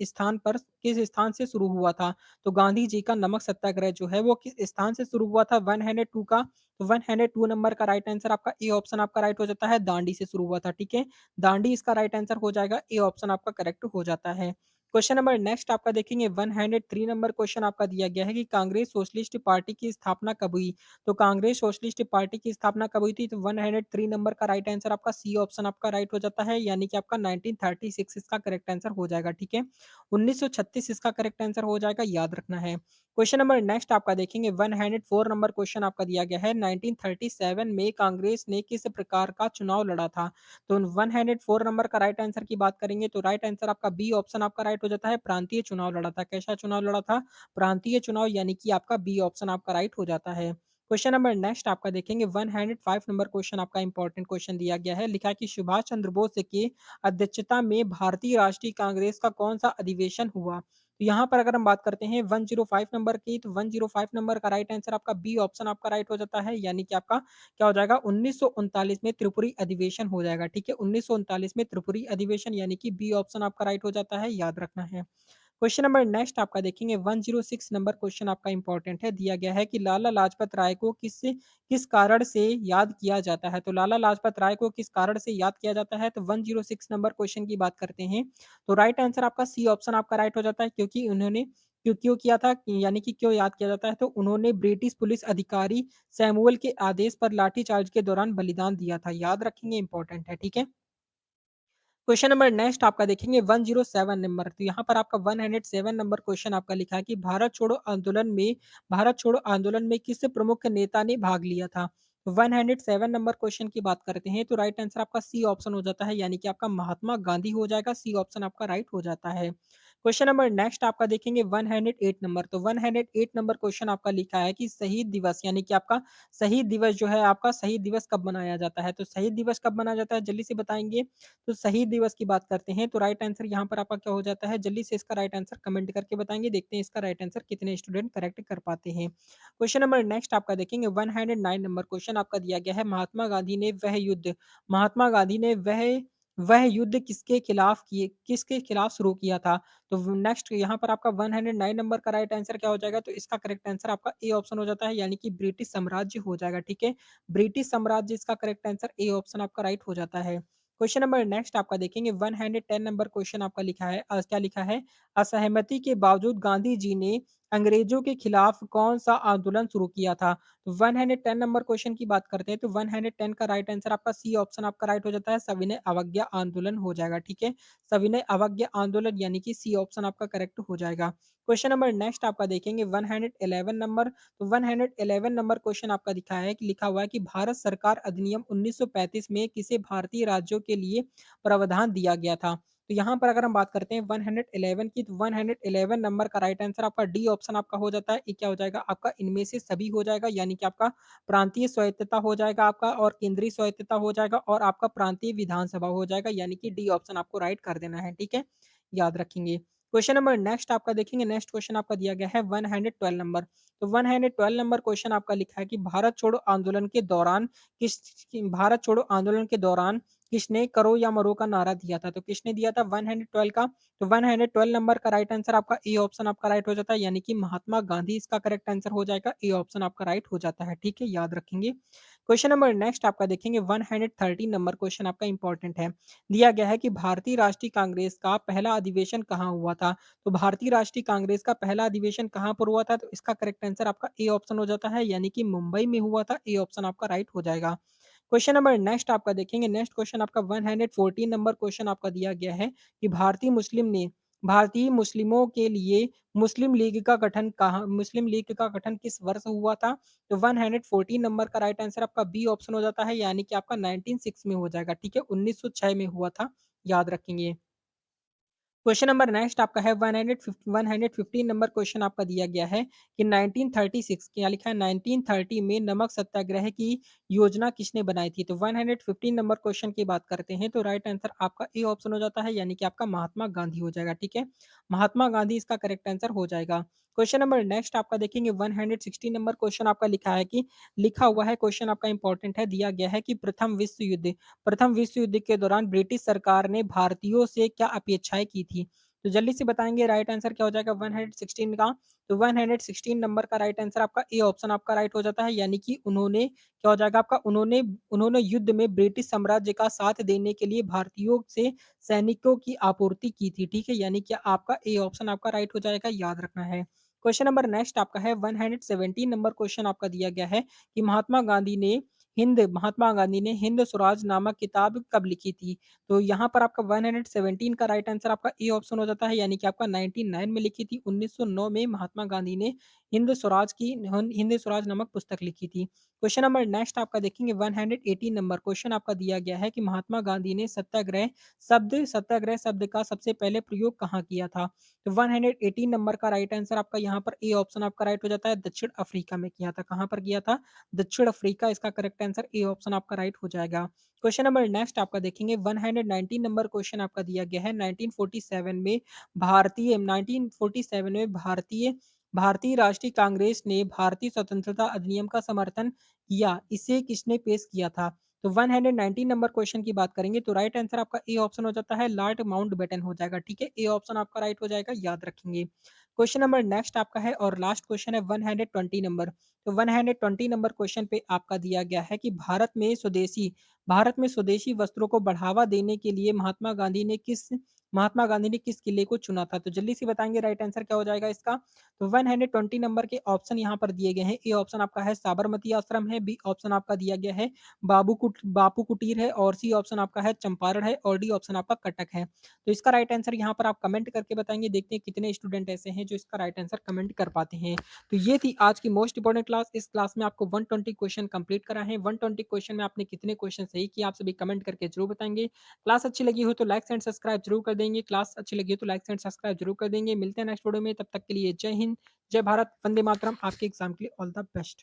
स्थान पर किस स्थान से शुरू हुआ था? तो गांधी जी का नमक सत्याग्रह जो है वो किस स्थान से शुरू हुआ था 102 का? तो 102 नंबर का राइट आंसर आपका ए ऑप्शन आपका राइट हो जाता है, दांडी से शुरू हुआ था, ठीक है? दांडी इसका राइट आंसर हो जाएगा, ए ऑप्शन आपका करेक्ट हो जाता है। क्वेश्चन नंबर नेक्स्ट आपका देखेंगे 103 नंबर क्वेश्चन आपका दिया गया है कि कांग्रेस सोशलिस्ट पार्टी की स्थापना कब हुई? तो कांग्रेस सोशलिस्ट पार्टी की स्थापना कब हुई थी? तो 103 नंबर का राइट आंसर आपका सी ऑप्शन आपका राइट हो जाता है, यानी कि आपका 1936 इसका करेक्ट आंसर हो जाएगा, ठीक है? 1936 इसका करेक्ट आंसर हो जाएगा, याद रखना है। क्वेश्चन नंबर नेक्स्ट आपका देखेंगे 104 नंबर क्वेश्चन आपका दिया गया है 1937 में कांग्रेस ने किस प्रकार का चुनाव लड़ा था? तो 104 नंबर का राइट आंसर की बात करेंगे तो राइट आंसर आपका बी ऑप्शन आपका राइट हो जाता है, प्रांतीय चुनाव लड़ा था। कैसा चुनाव लड़ा था? प्रांतीय चुनाव, यानी कि आपका बी ऑप्शन आपका राइट हो जाता है। क्वेश्चन नंबर नेक्स्ट आपका देखेंगे 105 नंबर क्वेश्चन आपका इंपॉर्टेंट क्वेश्चन दिया गया है। लिखा है कि सुभाष चंद्र बोस की अध्यक्षता में भारतीय राष्ट्रीय कांग्रेस का कौन सा अधिवेशन हुआ? तो यहाँ पर अगर हम बात करते हैं 105 नंबर की, तो 105 नंबर का राइट आंसर आपका बी ऑप्शन आपका राइट हो जाता है, यानी कि आपका क्या हो जाएगा 1939 में त्रिपुरी अधिवेशन हो जाएगा, ठीक है? 1939 में त्रिपुरी अधिवेशन, यानी कि बी ऑप्शन आपका राइट हो जाता है, याद रखना है। क्वेश्चन नंबर नेक्स्ट आपका देखेंगे 106 नंबर क्वेश्चन आपका इंपॉर्टेंट है। दिया गया है कि लाला लाजपत राय को किस कारण से याद किया जाता है? तो लाला लाजपत राय को किस कारण से याद किया जाता है? तो 106 नंबर क्वेश्चन की बात करते हैं तो राइट आंसर आपका सी ऑप्शन आपका राइट हो जाता है, क्योंकि उन्होंने क्यों क्यों किया था, यानी कि क्यों याद किया जाता है? तो उन्होंने ब्रिटिश पुलिस अधिकारी सैमुअल के आदेश पर लाठीचार्ज के दौरान बलिदान दिया था। याद रखेंगे, इंपॉर्टेंट है, ठीक है? क्वेश्चन नंबर नेक्स्ट आपका देखेंगे 107 नंबर, तो यहाँ पर आपका 107 नंबर क्वेश्चन आपका लिखा है कि भारत छोड़ो आंदोलन में किस प्रमुख नेता ने भाग लिया था? 107 नंबर क्वेश्चन की बात करते हैं तो राइट आंसर आपका सी ऑप्शन हो जाता है, यानी कि आपका महात्मा गांधी हो जाएगा, सी ऑप्शन आपका राइट हो जाता है। क्वेश्चन नंबर नेक्स्ट आपका देखेंगे 108 नंबर, तो 108 नंबर क्वेश्चन आपका लिखा है कि शहीद दिवस, यानी कि आपका शहीद दिवस जो है आपका शहीद दिवस कब मनाया जाता है? तो शहीद दिवस कब मनाया जाता है, जल्दी से बताएंगे। तो शहीद दिवस की बात करते हैं तो राइट आंसर यहाँ पर आपका क्या हो जाता है, जल्दी से इसका राइट आंसर कमेंट करके बताएंगे, देखते हैं इसका राइट आंसर कितने स्टूडेंट करेक्ट कर पाते हैं। क्वेश्चन नंबर नेक्स्ट आपका देखेंगे 109 नंबर क्वेश्चन आपका दिया गया है, महात्मा गांधी ने वह युद्ध किसके खिलाफ शुरू किया था? तो नेक्स्ट यहाँ पर आपका 109 नंबर का राइट आंसर क्या हो जाएगा? तो इसका करेक्ट आंसर आपका ए ऑप्शन हो जाता है, यानी कि ब्रिटिश साम्राज्य हो जाएगा, ठीक है? ब्रिटिश साम्राज्य इसका करेक्ट आंसर ए ऑप्शन आपका राइट हो जाता है। क्वेश्चन नंबर नेक्स्ट आपका देखेंगे 110 नंबर क्वेश्चन आपका लिखा है, क्या लिखा है? असहमति के बावजूद गांधी जी ने अंग्रेजों के खिलाफ कौन सा आंदोलन शुरू किया था? तो 110 नंबर क्वेश्चन की बात करते हैं तो 110 का राइट आंसर आपका सी ऑप्शन आपका राइट हो जाता है, सविनय अवज्ञा आंदोलन हो जाएगा, ठीक है? सविनय अवज्ञा आंदोलन, यानी कि सी ऑप्शन आपका करेक्ट हो जाएगा। क्वेश्चन नंबर नेक्स्ट आपका देखेंगे 111 नंबर, तो 111 नंबर क्वेश्चन आपका दिखा है कि लिखा हुआ है कि भारत सरकार अधिनियम 1935 में किसे भारतीय राज्यों के लिए प्रावधान दिया गया था? तो यहाँ पर अगर हम बात करते हैं 111 की, तो 111 नंबर का राइट आंसर आपका डी ऑप्शन आपका हो जाता है। ये क्या हो जाएगा आपका? इनमें से सभी हो जाएगा, यानी कि आपका प्रांतीय स्वायत्तता हो जाएगा आपका, और केंद्रीय स्वायत्तता हो जाएगा, और आपका प्रांतीय विधानसभा हो जाएगा, यानी कि डी ऑप्शन आपको राइट कर देना है, ठीक है? याद रखेंगे। क्वेश्चन नंबर नेक्स्ट आपका देखेंगे, नेक्स्ट क्वेश्चन आपका दिया गया है 112 नंबर, तो 112 नंबर क्वेश्चन आपका लिखा है कि भारत छोड़ो आंदोलन के दौरान किसने करो या मरो का नारा दिया था? तो किसने दिया था 112 का? तो 112 नंबर का राइट आंसर आपका ए ऑप्शन आपका राइट हो जाता है, यानी कि महात्मा गांधी इसका करेक्ट आंसर हो जाएगा, ए ऑप्शन आपका राइट हो जाता है, ठीक है? याद रखेंगे। क्वेश्चन नंबर नेक्स्ट आपका देखेंगे 113 नंबर क्वेश्चन आपका इंपॉर्टेंट है। दिया गया है कि भारतीय राष्ट्रीय कांग्रेस का पहला अधिवेशन कहाँ हुआ था? तो भारतीय राष्ट्रीय कांग्रेस का पहला अधिवेशन कहाँ पर हुआ था? तो इसका करेक्ट आंसर आपका ए ऑप्शन हो जाता है, यानी कि मुंबई में हुआ था, ए ऑप्शन आपका राइट हो जाएगा। क्वेश्चन नंबर नेक्स्ट आपका देखेंगे, नेक्स्ट क्वेश्चन आपका 114 नंबर क्वेश्चन आपका दिया गया है कि भारतीय मुस्लिम ने भारतीय मुस्लिमों के लिए मुस्लिम लीग का गठन किस वर्ष हुआ था? तो 114 नंबर का राइट आंसर आपका बी ऑप्शन हो जाता है, यानी कि आपका 1906 में हो जाएगा, ठीक है? 1906 में हुआ था, याद रखेंगे। क्वेश्चन नंबर नेक्स्ट आपका है 115 नंबर क्वेश्चन आपका दिया गया है कि 1936 क्या लिखा है 1930 में नमक सत्याग्रह की योजना किसने बनाई थी? तो 115 नंबर क्वेश्चन की बात करते हैं तो राइट आंसर आपका ए ऑप्शन हो जाता है, यानी कि आपका महात्मा गांधी हो जाएगा, ठीक है? महात्मा गांधी इसका करेक्ट आंसर हो जाएगा। क्वेश्चन नंबर नेक्स्ट आपका देखेंगे 116 नंबर क्वेश्चन आपका लिखा है कि लिखा हुआ है क्वेश्चन आपका इंपॉर्टेंट है, दिया गया है कि प्रथम विश्व युद्ध के दौरान ब्रिटिश सरकार ने भारतीयों से क्या अपेक्षाएँ की थी? तो जल्दी से बताएँगे राइट आंसर क्या हो जाएगा 116 का? तो 116 नंबर का राइट आंसर आपका ए ऑप्शन आपका राइट हो जाता है, यानी कि उन्होंने क्या हो जाएगा आपका उन्होंने उन्होंने युद्ध में ब्रिटिश साम्राज्य का साथ देने के लिए भारतीयों से सैनिकों की आपूर्ति की थी, ठीक है? यानी कि आपका ए ऑप्शन आपका राइट हो जाएगा, याद रखना है। क्वेश्चन नंबर नेक्स्ट आपका है 117 नंबर क्वेश्चन आपका दिया गया है कि महात्मा गांधी ने हिंद स्वराज नामक किताब कब लिखी थी? तो यहाँ पर आपका 117 का राइट आंसर आपका ए ऑप्शन हो जाता है, यानी कि आपका 99 में लिखी थी। 1909 में महात्मा गांधी ने हिंद स्वराज नामक पुस्तक लिखी थी। क्वेश्चन नंबर नेक्स्ट आपका देखेंगे 118 नंबर क्वेश्चन आपका दिया गया है कि महात्मा गांधी ने सत्याग्रह शब्द का सबसे पहले प्रयोग कहाँ किया था? तो 118 नंबर का राइट आंसर आपका यहाँ पर ए ऑप्शन आपका राइट हो जाता है, दक्षिण अफ्रीका में किया था। कहाँ पर किया था? दक्षिण अफ्रीका, इसका करेक्ट आंसर ए ऑप्शन आपका राइट हो जाएगा। क्वेश्चन नंबर नेक्स्ट आपका देखेंगे 119 नंबर क्वेश्चन आपका दिया गया है 1947 में भारतीय राष्ट्रीय कांग्रेस ने भारतीय स्वतंत्रता अधिनियम का समर्थन किया, इसे किसने पेश किया था? तो 119 नंबर क्वेश्चन की बात करेंगे तो राइट आंसर आपका ए ऑप्शन हो जाता है, लॉर्ड माउंटबेटन हो जाएगा, ठीक है? ए ऑप्शन आपका राइट हो जाएगा, याद रखेंगे। क्वेश्चन नंबर नेक्स्ट आपका है और लास्ट क्वेश्चन है 120 नंबर। तो 120 नंबर क्वेश्चन पे आपका दिया गया है कि भारत में स्वदेशी वस्त्रों को बढ़ावा देने के लिए महात्मा गांधी ने किस किले को चुना था? तो जल्दी से बताएँगे राइट आंसर क्या हो जाएगा इसका? तो 120 नंबर के ऑप्शन यहाँ पर दिए गए हैं। ए ऑप्शन आपका है साबरमती आश्रम है, बी ऑप्शन आपका दिया गया है बापू कुटीर है और सी ऑप्शन आपका है चंपारण है और डी ऑप्शन आपका कटक है। तो इसका राइट आंसर यहाँ पर आप कमेंट करके बताएँगे, देखते हैं कितने स्टूडेंट ऐसे हैं जो इसका राइट आंसर कमेंट कर पाते हैं। तो ये थी आज की मोस्ट इंपोर्टेंट क्लास। इस क्लास में आपको 120 क्वेश्चन कंप्लीट कराए हैं। 120 क्वेश्चन में आपने कितने क्वेश्चन सही किए आप सभी कमेंट करके जरूर बताएंगे। क्लास अच्छी लगी हो तो लाइक एंड सब्सक्राइब जरूर कर देंगे। क्लास अच्छी लगी हो तो लाइक एंड सब्सक्राइब जरूर कर देंगे। मिलते हैं नेक्स्ट वीडियो में, तब तक के लिए जय हिंद, जय भारत, वंदे मातरम। आपके एग्जाम के लिए ऑल द बेस्ट।